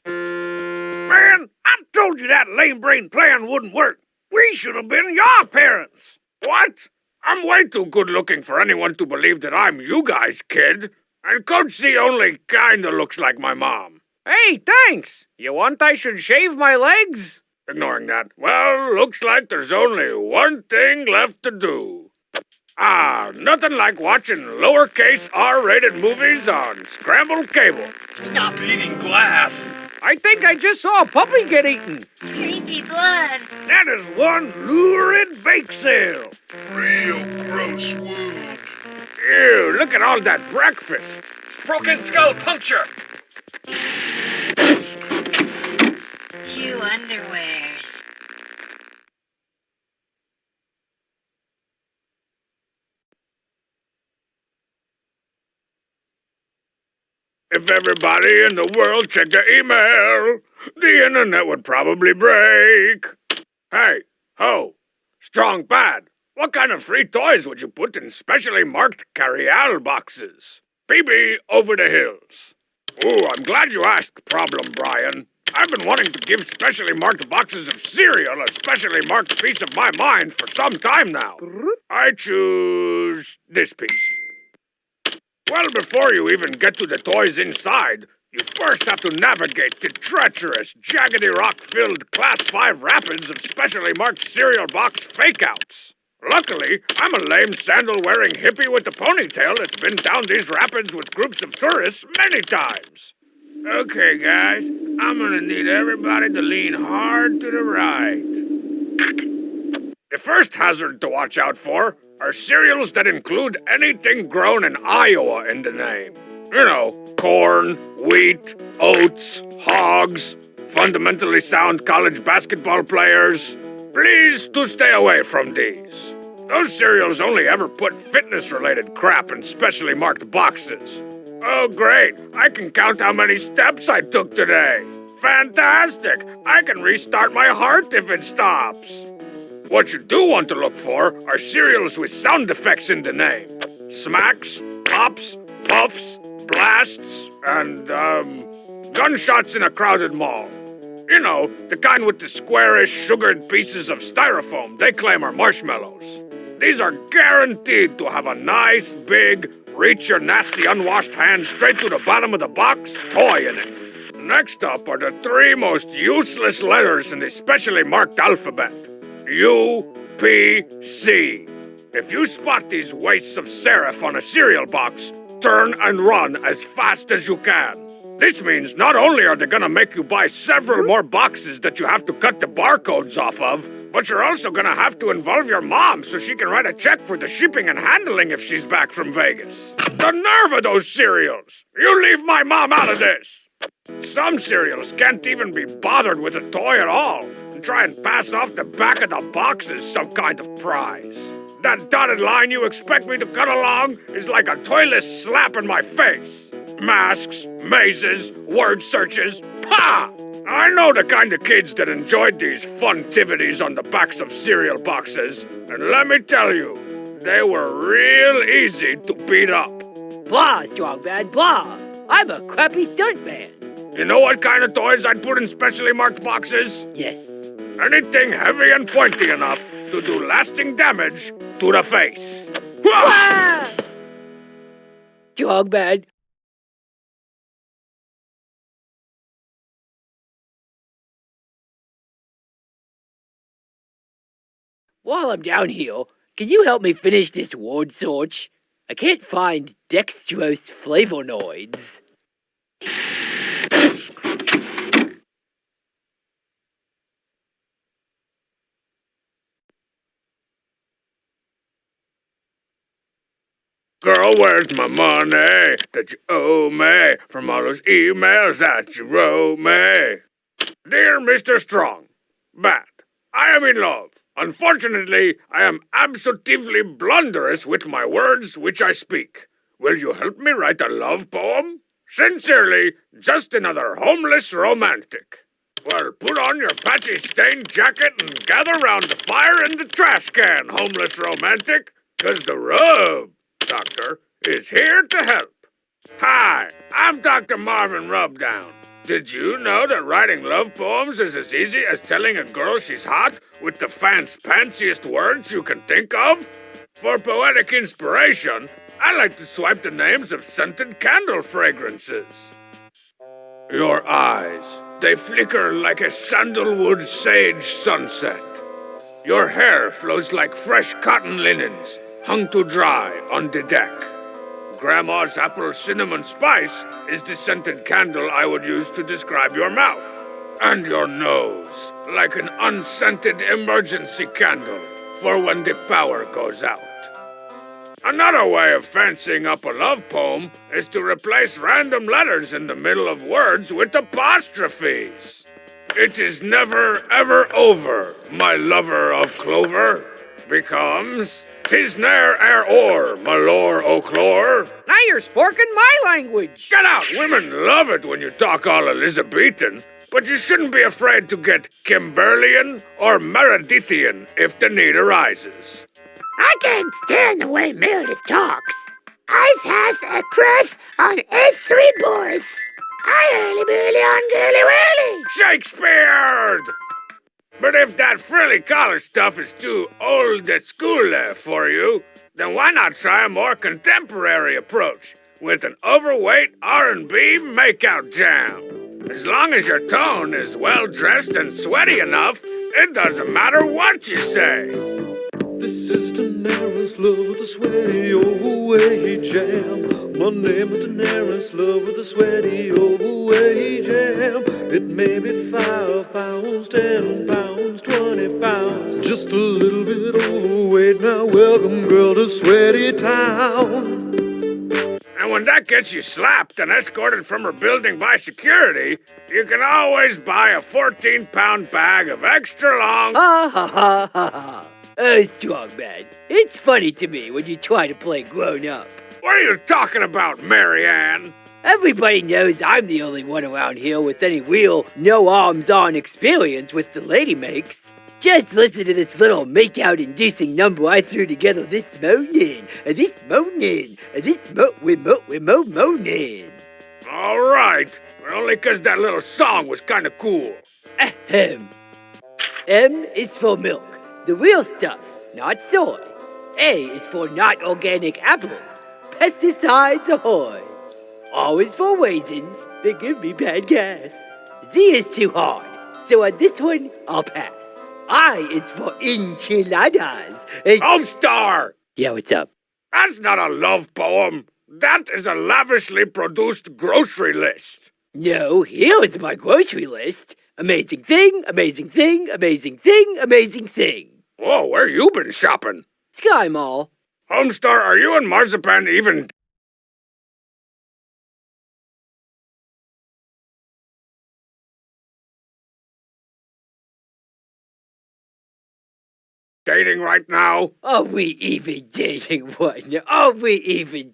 B: Man, I told you that lame brain plan wouldn't work. We should have been your parents. What? I'm way too good looking for anyone to believe that I'm you guys' kid. And Coach C only kinda looks like my mom.
F: Hey, thanks. You want I should shave my legs?
B: Ignoring that, well, looks like there's only one thing left to do. Nothing like watching lowercase R-rated movies on scrambled cable.
G: Stop eating glass.
F: I think I just saw a puppy get eaten.
I: Creepy blood.
B: That is one lurid bake sale.
G: Real gross wound.
B: Ew, look at all that breakfast.
G: Broken skull puncture.
I: 2 underwears.
B: If everybody in the world checked their email, the internet would probably break. Hey, ho, strong bad. What kind of free toys would you put in specially marked carry-out boxes? PB over the hills. Ooh, I'm glad you asked, Problem Brian. I've been wanting to give specially marked boxes of cereal a specially marked piece of my mind for some time now. I choose this piece. Well, before you even get to the toys inside, you first have to navigate the treacherous, jaggedy rock-filled Class 5 rapids of specially marked cereal box fake-outs. Luckily, I'm a lame sandal-wearing hippie with a ponytail that's been down these rapids with groups of tourists many times. Okay, guys, I'm gonna need everybody to lean hard to the right. The first hazard to watch out for are cereals that include anything grown in Iowa in the name. You know, corn, wheat, oats, hogs, fundamentally sound college basketball players. Please do stay away from these. Those cereals only ever put fitness-related crap in specially marked boxes. Oh, great. I can count how many steps I took today. Fantastic. I can restart my heart if it stops. What you do want to look for are cereals with sound effects in the name. Smacks, pops, puffs, blasts, and, gunshots in a crowded mall. You know, the kind with the squarish, sugared pieces of styrofoam they claim are marshmallows. These are guaranteed to have a nice, big, reach your nasty unwashed hand straight to the bottom of the box toy in it. Next up are the 3 most useless letters in the specially marked alphabet. U, P, C. If you spot these wastes of serif on a cereal box, turn and run as fast as you can. This means not only are they gonna make you buy several more boxes that you have to cut the barcodes off of, but you're also gonna have to involve your mom so she can write a check for the shipping and handling if she's back from Vegas. The nerve of those cereals! You leave my mom out of this! Some cereals can't even be bothered with a toy at all, and try and pass off the back of the box as some kind of prize. That dotted line you expect me to cut along is like a toyless slap in my face. Masks, mazes, word searches, pah! I know the kind of kids that enjoyed these funtivities on the backs of cereal boxes, and let me tell you, they were real easy to beat up.
C: Blah, strong man, blah. I'm a crappy stuntman.
B: You know what kind of toys I'd put in specially marked boxes?
C: Yes.
B: Anything heavy and pointy enough to do lasting damage to the face.
C: Ah! Strong man. While I'm down here, can you help me finish this word search? I can't find dextrose flavonoids.
B: Girl, where's my money that you owe me from all those emails that you wrote me? Dear Mr. Strong, bad. I am in love. Unfortunately, I am absolutely blunderous with my words which I speak. Will you help me write a love poem? Sincerely, just another homeless romantic. Well, put on your patchy stained jacket and gather round the fire in the trash can, homeless romantic, 'cause the rub, Doctor, is here to help. Hi, I'm Dr. Marvin Rubdown. Did you know that writing love poems is as easy as telling a girl she's hot with the fanciest words you can think of? For poetic inspiration, I like to swipe the names of scented candle fragrances. Your eyes, they flicker like a sandalwood sage sunset. Your hair flows like fresh cotton linens, hung to dry on the deck. Grandma's apple cinnamon spice is the scented candle I would use to describe your mouth. And your nose, like an unscented emergency candle for when the power goes out. Another way of fancying up a love poem is to replace random letters in the middle of words with apostrophes. It is never ever over, my lover of clover, becomes "'Tis ne'er or, my lore o'clore."
C: Now you're sporking my language.
B: Get out! Women love it when you talk all Elizabethan, but you shouldn't be afraid to get Kimberlian or Meredithian if the need arises.
C: I can't stand the way Meredith talks. I've had a crush on S3 boys. I early billy on girly whirly.
B: Shakespeare! But if that frilly collar stuff is too old school for you, then why not try a more contemporary approach with an overweight R&B makeout jam? As long as your tone is well-dressed and sweaty enough, it doesn't matter what you say.
E: This is Daenerys, love with a sweaty overweight jam. My name is Daenerys, love with a sweaty overweight jam. It may be 5 pounds, 10 pounds, 20 pounds, just a little bit overweight. Now welcome, girl, to Sweaty Town.
B: And when that gets you slapped and escorted from her building by security, you can always buy a 14-pound bag of extra long...
C: Ha ha ha ha ha. Oh, strong man. It's funny to me when you try to play grown up.
B: What are you talking about, Marianne?
C: Everybody knows I'm the only one around here with any real no-arms-on experience with the lady makes. Just listen to this little make-out-inducing number I threw together this morning. Morning.
B: All right, but only 'cause that little song was kind of cool.
C: Ahem. M is for milk, the real stuff, not soy. A is for not organic apples, pesticides ahoy. R is for raisins that give me bad gas. Z is too hard, so on this one, I'll pass. I is for enchiladas.
B: Homestar!
C: Yeah, what's up?
B: That's not a love poem. That is a lavishly produced grocery list.
C: No, here's my grocery list. Amazing thing, amazing thing, amazing thing, amazing thing.
B: Whoa, where you been shopping?
C: Sky Mall.
B: Homestar, are you and Marzipan even... dating right now?
C: Are we even dating right now? Are we even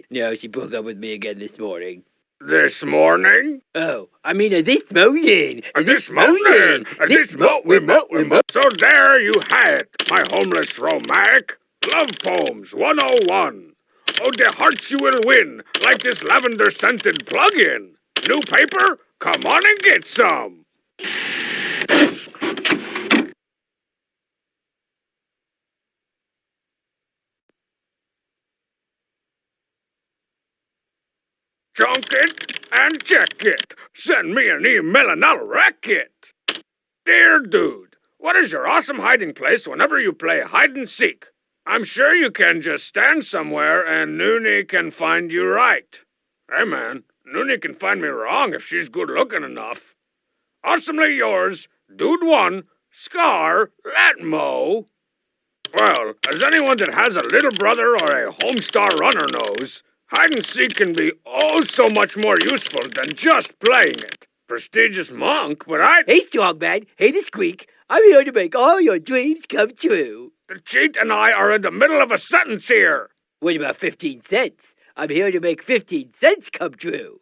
C: No, she broke up with me again this morning.
B: This morning?
C: Oh, I mean this morning.
B: This morning. So there you had it, my homeless romantic. Love Poems 101. Oh, the hearts you will win, like this lavender-scented plug-in. New paper? Come on and get some. Junk it and check it. Send me an email and I'll wreck it. Dear dude, what is your awesome hiding place whenever you play hide and seek? I'm sure you can just stand somewhere and Noonie can find you right. Hey man, Noonie can find me wrong if she's good looking enough. Awesomely yours, Dude1, Scar, Latmo. Well, as anyone that has a little brother or a Homestar Runner knows, hide and seek can be oh so much more useful than just playing it. Prestigious monk, but
C: Hey, Strongman. Hey, the Squeak. I'm here to make all your dreams come true.
B: The cheat and I are in the middle of a sentence here.
C: What about 15 cents? I'm here to make 15 cents come true.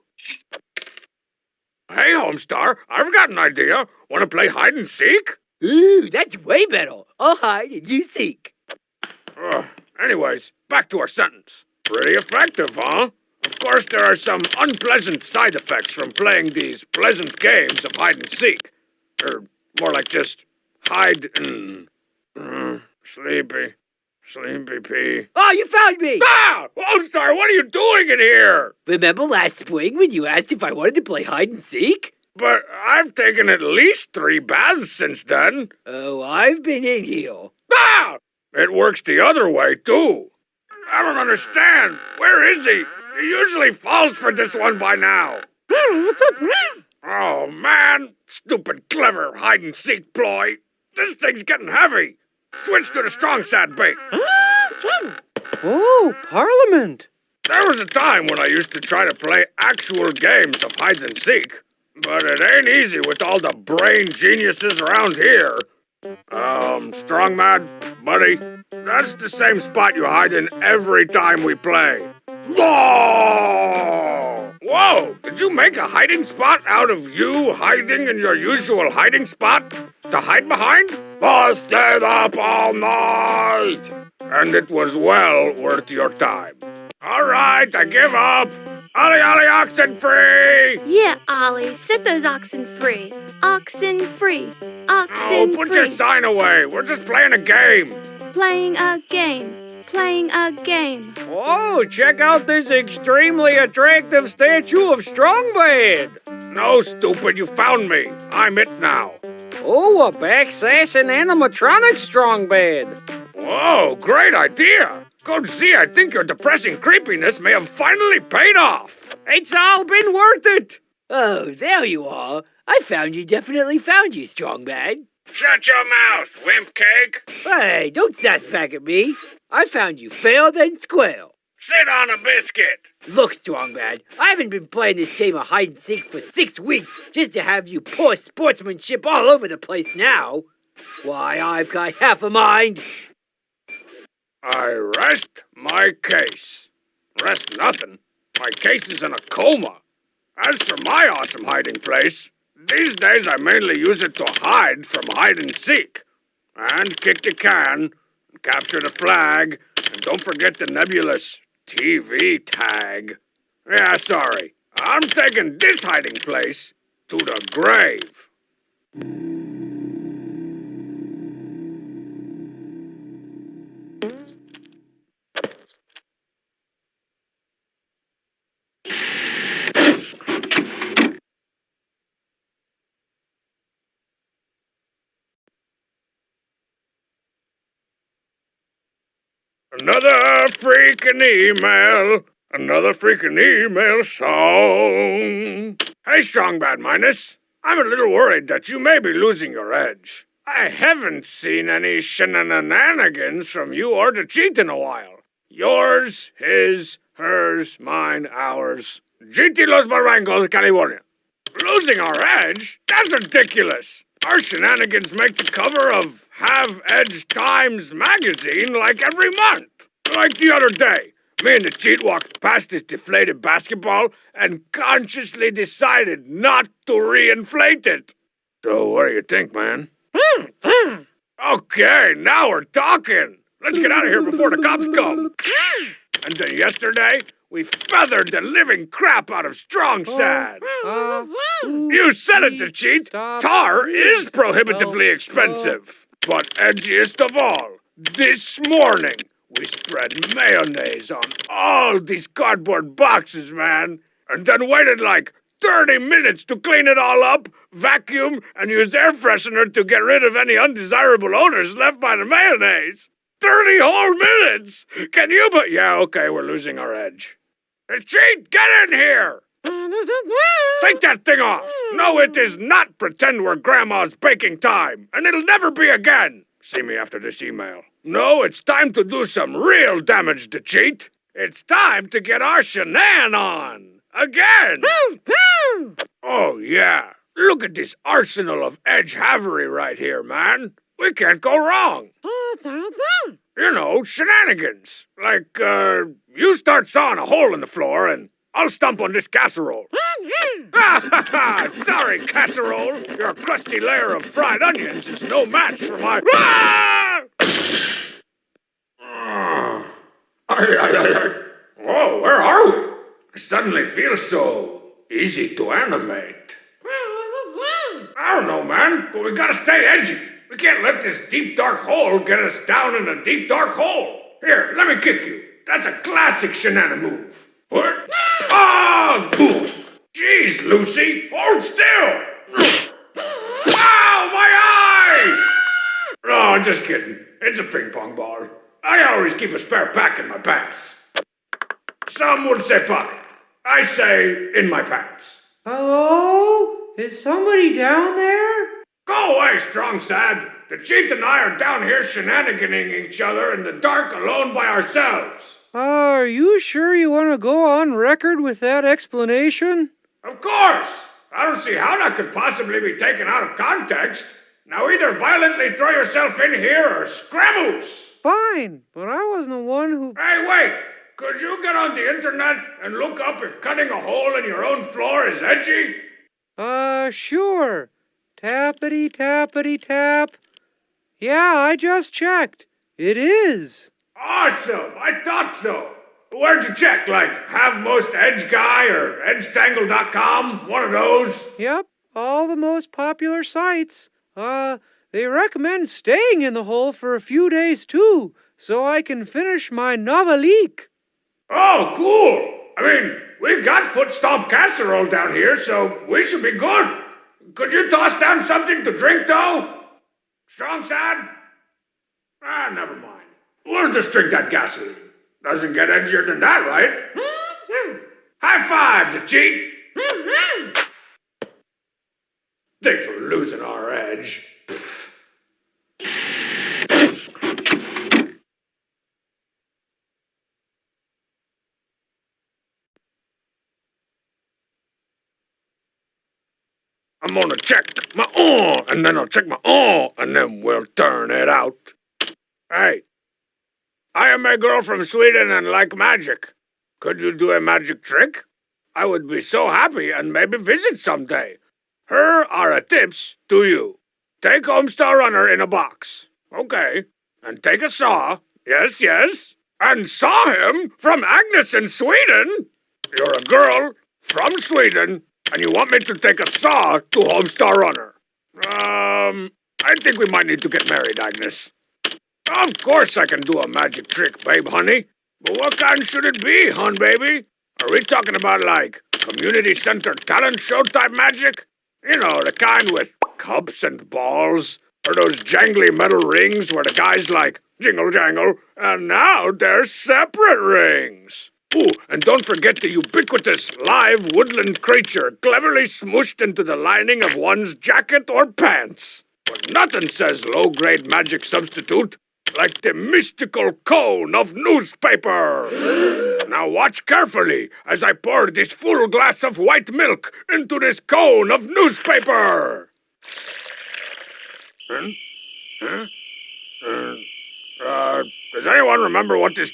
B: Hey, Homestar, I've got an idea. Want to play hide and seek?
C: Ooh, that's way better. I'll hide and you seek.
B: Anyways, back to our sentence. Pretty effective, huh? Of course, there are some unpleasant side effects from playing these pleasant games of hide and seek. Or more like just hide and... sleepy. Sleepy pee.
C: Oh, you found me!
B: Ah! Homestar, what are you doing in here?
C: Remember last spring when you asked if I wanted to play hide and seek?
B: But I've taken at least 3 baths since then.
C: Oh, I've been in here.
B: Ah! It works the other way, too. I don't understand. Where is he? He usually falls for this one by now. Oh, man. Stupid, clever hide-and-seek ploy. This thing's getting heavy. Switch to the strong side bait.
E: Oh, Parliament!
B: There was a time when I used to try to play actual games of hide-and-seek. But it ain't easy with all the brain geniuses around here. Strong Mad, buddy, that's the same spot you hide in every time we play. Oh! Whoa! Did you make a hiding spot out of you hiding in your usual hiding spot to hide behind? I stayed up all night! And it was well worth your time. All right, I give up. Ollie, ollie, oxen free!
D: Yeah, Ollie, set those oxen free. Oxen free. Oxen
B: Oh, put
D: free.
B: your sign away. We're just playing a game.
D: Playing a game. Playing a game.
F: Oh, check out this extremely attractive statue of Strongbad.
B: No, stupid, you found me. I'm it now.
F: Oh, a back-sassing animatronic Strongbad.
B: Whoa, great idea. Coach Z, I think your depressing creepiness may have finally paid off.
F: It's all been worth it.
C: Oh, there you are. I found you, definitely found you, Strong Man.
B: Shut your mouth, wimp cake.
C: Hey, don't sass back at me. I found you fair than square.
B: Sit on a biscuit.
C: Look, Strong Man, I haven't been playing this game of hide and seek for 6 weeks just to have you poor sportsmanship all over the place now. Why, I've got half a mind.
B: I rest my case. Rest nothing. My case is in a coma. As for my awesome hiding place, these days I mainly use it to hide from hide and seek. And kick the can, and capture the flag, and don't forget the nebulous TV tag. Yeah, sorry. I'm taking this hiding place to the grave. Another freaking email. Another freaking email song. Hey, Strong Bad Minus. I'm a little worried that you may be losing your edge. I haven't seen any shenanigans from you or the cheat in a while. Yours, his, hers, mine, ours. GT Los Barrancos, California. Losing our edge? That's ridiculous. Our shenanigans make the cover of Have Edge Times magazine like every month. Like the other day, me and the cheat walked past this deflated basketball and consciously decided not to reinflate it. So what do you think, man? Okay, now we're talking. Let's get out of here before the cops come. And then yesterday, we feathered the living crap out of Strong Sad. You said it, the cheat. Tar is prohibitively expensive. But edgiest of all, this morning, we spread mayonnaise on all these cardboard boxes, man. And then waited like 30 minutes to clean it all up, vacuum, and use air freshener to get rid of any undesirable odors left by the mayonnaise. 30 whole minutes! Can you but... Yeah, okay, we're losing our edge. The cheat, get in here! Take that thing off! No, it is not pretend we're Grandma's baking time, and it'll never be again! See me after this email. No, it's time to do some real damage to cheat. It's time to get our shenan on! Again! Oh, yeah. Look at this arsenal of edge havery right here, man. We can't go wrong. You know, shenanigans. Like, you start sawing a hole in the floor and I'll stomp on this casserole. Sorry, casserole. Your crusty layer of fried onions is no match for my... Whoa, where are we? I suddenly feel so easy to animate. I don't know, man, but we gotta stay edgy. We can't let this deep, dark hole get us down in a deep, dark hole. Here, let me kick you. That's a classic Shanana move. What? Oh! Jeez, Lucy, hold still! Ow, my eye! No, just kidding. It's a ping pong ball. I always keep a spare pack in my pants. Some would say pocket. I say in my pants.
E: Hello? Is somebody down there?
B: Go away, strong sad. The cheat and I are down here shenaniganing each other in the dark alone by ourselves.
E: Are you sure you want to go on record with that explanation?
B: Of course! I don't see how that could possibly be taken out of context. Now either violently throw yourself in here or scrambles!
E: Fine, but I wasn't the one who...
B: Hey, wait! Could you get on the internet and look up if cutting a hole in your own floor is edgy?
E: Sure. Tappity tappity tap. Yeah, I just checked. It is.
B: Awesome! I thought so! Where'd you check? Like Have Most Edge Guy or EdgeTangle.com? One of those?
E: Yep, all the most popular sites. They recommend staying in the hole for a few days too, so I can finish my novelique.
B: Oh, cool! I mean, we got foot stomp casserole down here, so we should be good. Could you toss down something to drink, though? Strong sad? Never mind. We'll just drink that gasoline. Doesn't get edgier than that, right? High five to cheat! Thanks for losing our edge. I'm gonna check my and then I'll check my and then we'll turn it out. Hey, I am a girl from Sweden and like magic. Could you do a magic trick? I would be so happy and maybe visit someday. Here are tips to you. Take Homestar Runner in a box. Okay. And take a saw. Yes, yes. And saw him from Agnes in Sweden. You're a girl from Sweden. And you want me to take a saw to Homestar Runner? I think we might need to get married, Agnes. Of course I can do a magic trick, babe, honey. But what kind should it be, hon, baby? Are we talking about, like, community center talent show type magic? You know, the kind with cups and balls? Or those jangly metal rings where the guy's like, jingle jangle, and now they're separate rings? Ooh, and don't forget the ubiquitous live woodland creature cleverly smooshed into the lining of one's jacket or pants. But nothing says low-grade magic substitute like the mystical cone of newspaper. Now watch carefully as I pour this full glass of white milk into this cone of newspaper. Does anyone remember what this...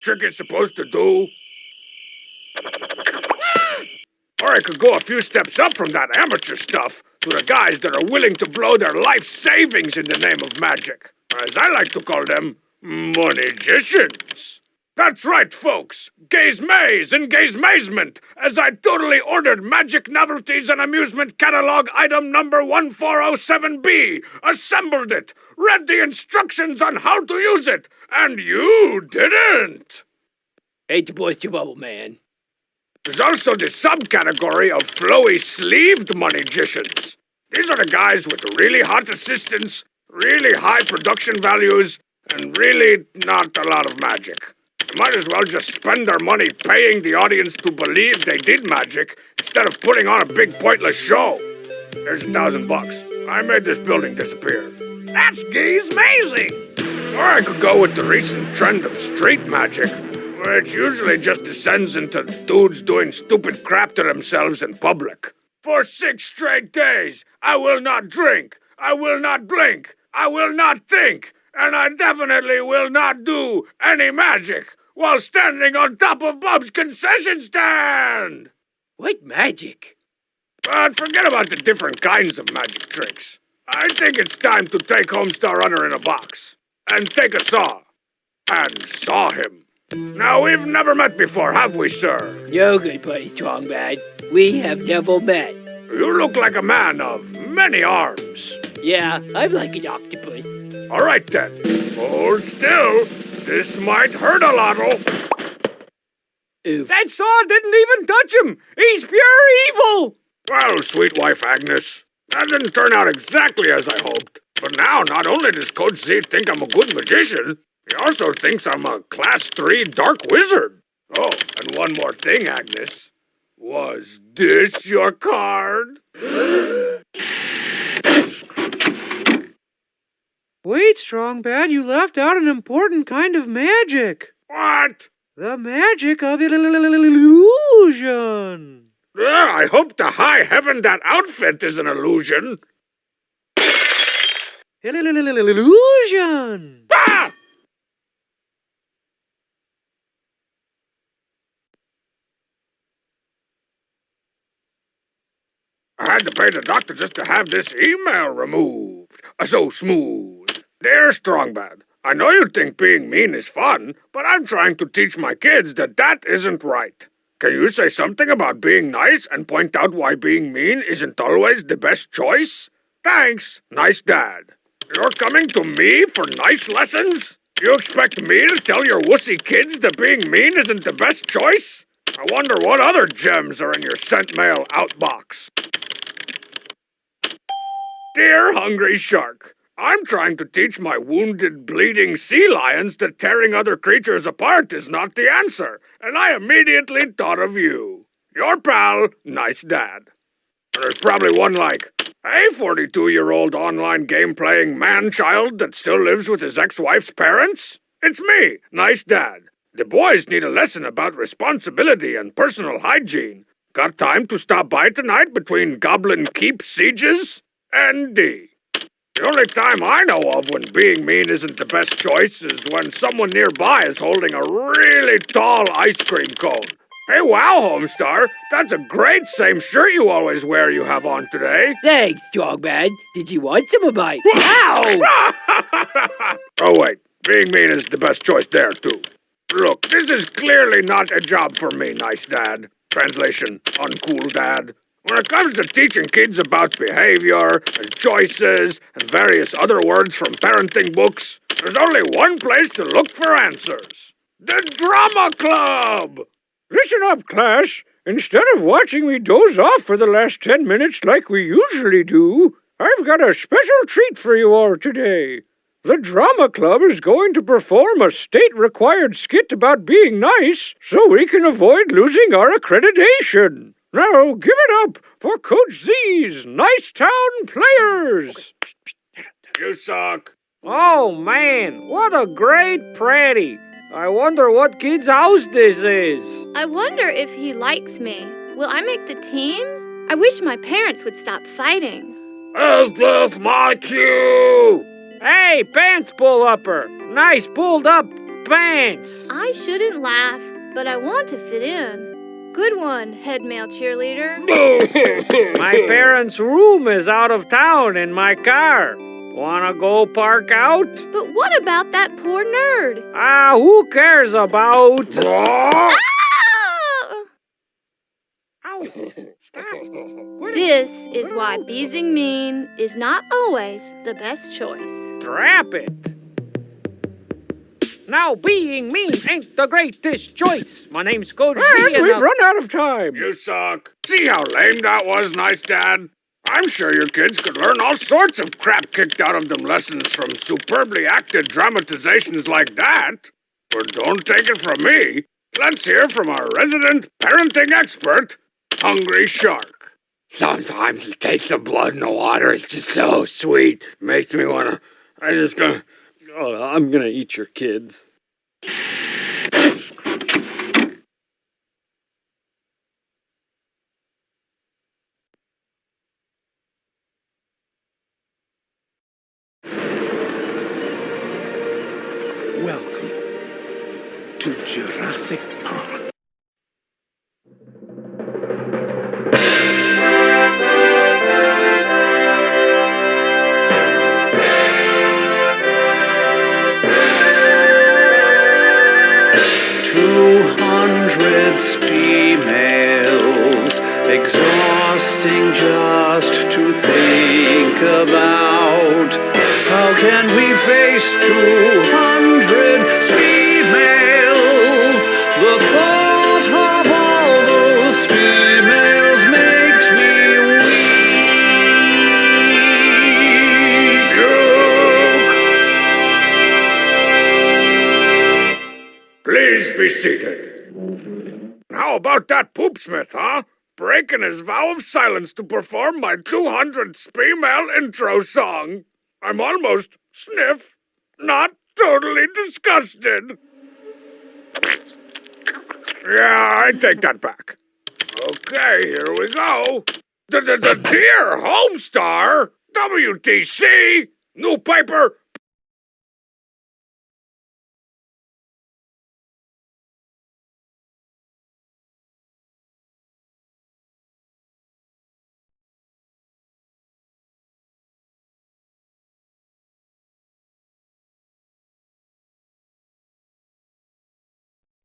B: trick is supposed to do? Or I could go a few steps up from that amateur stuff to the guys that are willing to blow their life savings in the name of magic. As I like to call them, money-gicians. That's right, folks. Gaze maze and gaze mazement, as I totally ordered Magic Novelties and Amusement Catalog item number 1407B, assembled it, read the instructions on how to use it, and you didn't.
C: Hate to bust your bubble, man.
B: There's also the subcategory of flowy sleeved money-gicians. These are the guys with really hot assistants, really high production values, and really not a lot of magic. They might as well just spend their money paying the audience to believe they did magic instead of putting on a big pointless show. There's $1,000. I made this building disappear. That's geez amazing! Or I could go with the recent trend of street magic, which usually just descends into dudes doing stupid crap to themselves in public. For 6 straight days, I will not drink, I will not blink, I will not think, and I definitely will not do any magic while standing on top of Bob's concession stand!
C: What magic?
B: But forget about the different kinds of magic tricks. I think it's time to take Homestar Runner in a box, and take a saw, and saw him. Now, we've never met before, have we, sir?
C: No good, buddy Strongbad. We have never met.
B: You look like a man of many arms.
C: Yeah, I'm like an octopus.
B: All right, then. Hold still. This might hurt a little.
C: Oof.
F: That saw didn't even touch him. He's pure evil.
B: Well, sweet wife Agnes, that didn't turn out exactly as I hoped. But now, not only does Coach Z think I'm a good magician, he also thinks I'm a Class 3 dark wizard. Oh, and one more thing, Agnes. Was this your card?
E: Wait, Strongbad, you left out an important kind of magic.
B: What?
E: The magic of illusion.
B: I hope to high heaven that outfit is an illusion.
E: Illusion.
B: Ah! I had to pay the doctor just to have this email removed. So smooth. Dear Strongbad, I know you think being mean is fun, but I'm trying to teach my kids that that isn't right. Can you say something about being nice and point out why being mean isn't always the best choice? Thanks, nice dad. You're coming to me for nice lessons? You expect me to tell your wussy kids that being mean isn't the best choice? I wonder what other gems are in your sent mail outbox. Dear Hungry Shark, I'm trying to teach my wounded, bleeding sea lions that tearing other creatures apart is not the answer, and I immediately thought of you. Your pal, Nice Dad. And there's probably one like, hey, 42-year-old online game-playing man-child that still lives with his ex-wife's parents? It's me, Nice Dad. The boys need a lesson about responsibility and personal hygiene. Got time to stop by tonight between Goblin Keep sieges? ND. The only time I know of when being mean isn't the best choice is when someone nearby is holding a really tall ice cream cone. Hey, wow, Homestar, that's a great same shirt you always wear you have on today.
C: Thanks, Strongbad. Did you want some of my... Ow!
B: Oh, wait, being mean is the best choice there, too. Look, this is clearly not a job for me, Nice Dad. Translation, uncool dad. When it comes to teaching kids about behavior and choices and various other words from parenting books, there's only one place to look for answers. The Drama Club!
F: Listen up, class. Instead of watching me doze off for the last 10 minutes like we usually do, I've got a special treat for you all today. The Drama Club is going to perform a state-required skit about being nice so we can avoid losing our accreditation. Now, give it up for Coach Z's Nice Town Players!
B: You suck.
F: Oh, man, what a great party! I wonder what kid's house this is.
D: I wonder if he likes me. Will I make the team? I wish my parents would stop fighting.
B: Is this my cue?
F: Hey, pants pull-upper! Nice pulled-up pants!
D: I shouldn't laugh, but I want to fit in. Good one, head male cheerleader.
F: My parents' room is out of town in my car. Wanna go park out?
D: But what about that poor nerd?
F: Who cares about...
D: Ah! This is why being mean is not always the best choice.
F: Trap it! now being me ain't the greatest choice. My name's Coach Z
B: And
F: and
B: we've
F: run out of time.
B: You suck. See how lame that was, nice dad? I'm sure your kids could learn all sorts of crap kicked out of them lessons from superbly acted dramatizations like that. But don't take it from me. Let's hear from our resident parenting expert, Hungry Shark. Sometimes the taste of blood in the water is just so sweet. Makes me wanna...
H: Oh, I'm gonna eat your kids.
J: Welcome to Jurassic Park. Females, exhausting just to think about. How can we face 200 females? The thought of all those females makes me
B: weak. Please be seated. How about that poopsmith, huh? Breaking his vow of silence to perform my 200th female intro song. I'm almost, not totally disgusted. Yeah, I take that back. Okay, here we go. The Dear Homestar, WTC, new paper,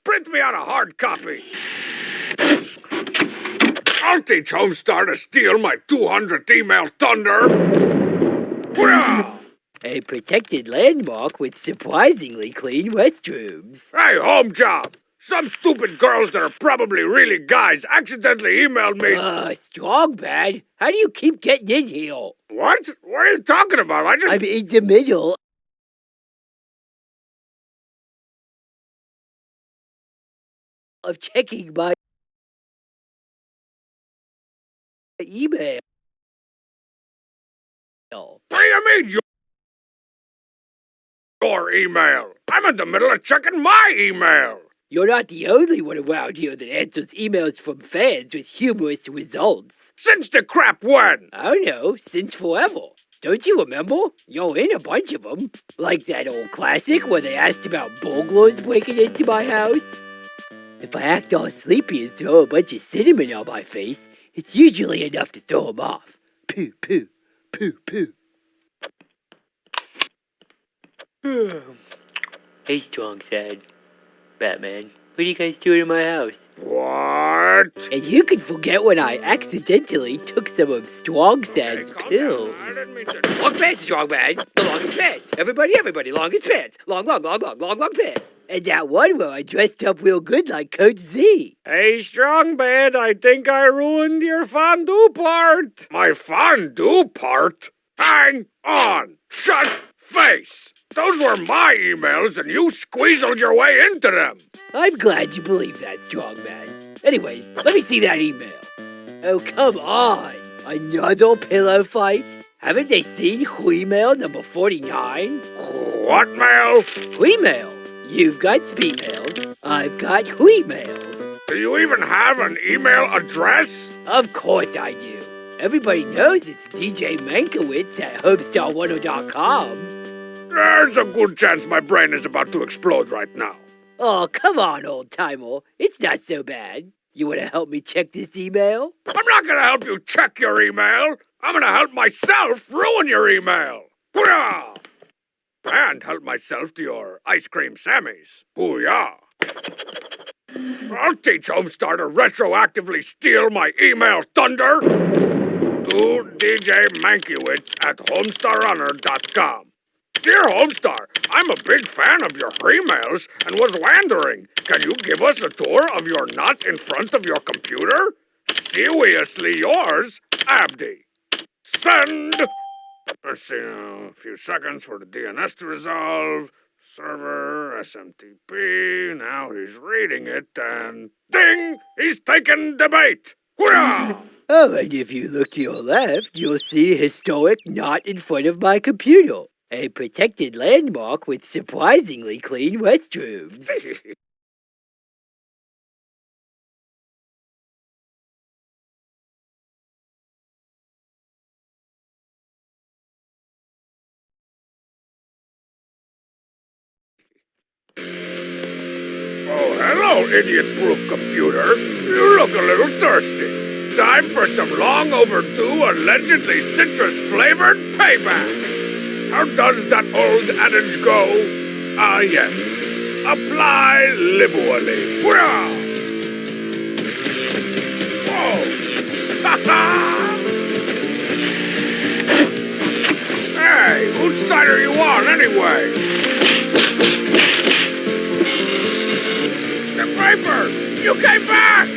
B: print me out a hard copy. I'll teach Homestar to steal my 200th email thunder. Hurrah!
C: A protected landmark with surprisingly clean restrooms.
B: Hey, home job! Some stupid girls that are probably really guys accidentally emailed me.
C: Strong bad. How do you keep getting in here?
B: What? What are you talking about?
C: I'm in the middle of checking my email.
B: What do you mean, your email? I'm in the middle of checking my email.
C: You're not the only one around here that answers emails from fans with humorous results.
B: Since the crap when?
C: I don't know, since forever. Don't you remember? You're in a bunch of them. Like that old classic where they asked about burglars breaking into my house. If I act all sleepy and throw a bunch of cinnamon on my face, it's usually enough to throw them off. Poo, poo, poo, poo. Hey, Strong Sad. Batman, what are you guys doing in my house?
B: What?
C: And you can forget when I accidentally took some of Strong Sad's pills. Long pants, Strong Man. The longest pants. Everybody, longest pants. Long pants. And that one where I dressed up real good like Coach Z.
F: Hey, Strong Bad, I think I ruined your fondue part.
B: My fondue part? Hang on. Shut face. Those were my emails and you squeezled your way into them.
C: I'm glad you believe that, Strong Man. Anyways, let me see that email. Oh, come on. Another pillow fight? Haven't they seen Mail number 49?
B: What mail?
C: Mail. You've got speed mails. I've got mails.
B: Do you even have an email address?
C: Of course I do. Everybody knows it's DJ Mankiewicz at HomestarWonder.com.
B: There's a good chance my brain is about to explode right now.
C: Oh, come on, old-timer. It's not so bad. You want to help me check this email?
B: I'm not going to help you check your email. I'm going to help myself ruin your email. Hooyah! And help myself to your ice cream Sammies. Hooyah! I'll teach Homestar to retroactively steal my email thunder to DJ Mankiewicz at HomestarHunter.com. Dear Homestar, I'm a big fan of your emails and was wondering, can you give us a tour of your not in front of your computer? Seriously yours, Abdi. Send! Let's see now, a few seconds for the DNS to resolve. Server, SMTP, now he's reading it and ding! He's taken the bait! Hurrah!
C: Oh, and if you look to your left, you'll see historic not in front of my computer. A protected landmark with surprisingly clean restrooms.
B: Oh, hello, idiot-proof computer. You look a little thirsty. Time for some long overdue, allegedly citrus-flavored payback. How does that old adage go? Ah, yes. Apply liberally. Hurrah! Whoa! Ha-ha! Hey, whose side are you on, anyway? The paper! You came back!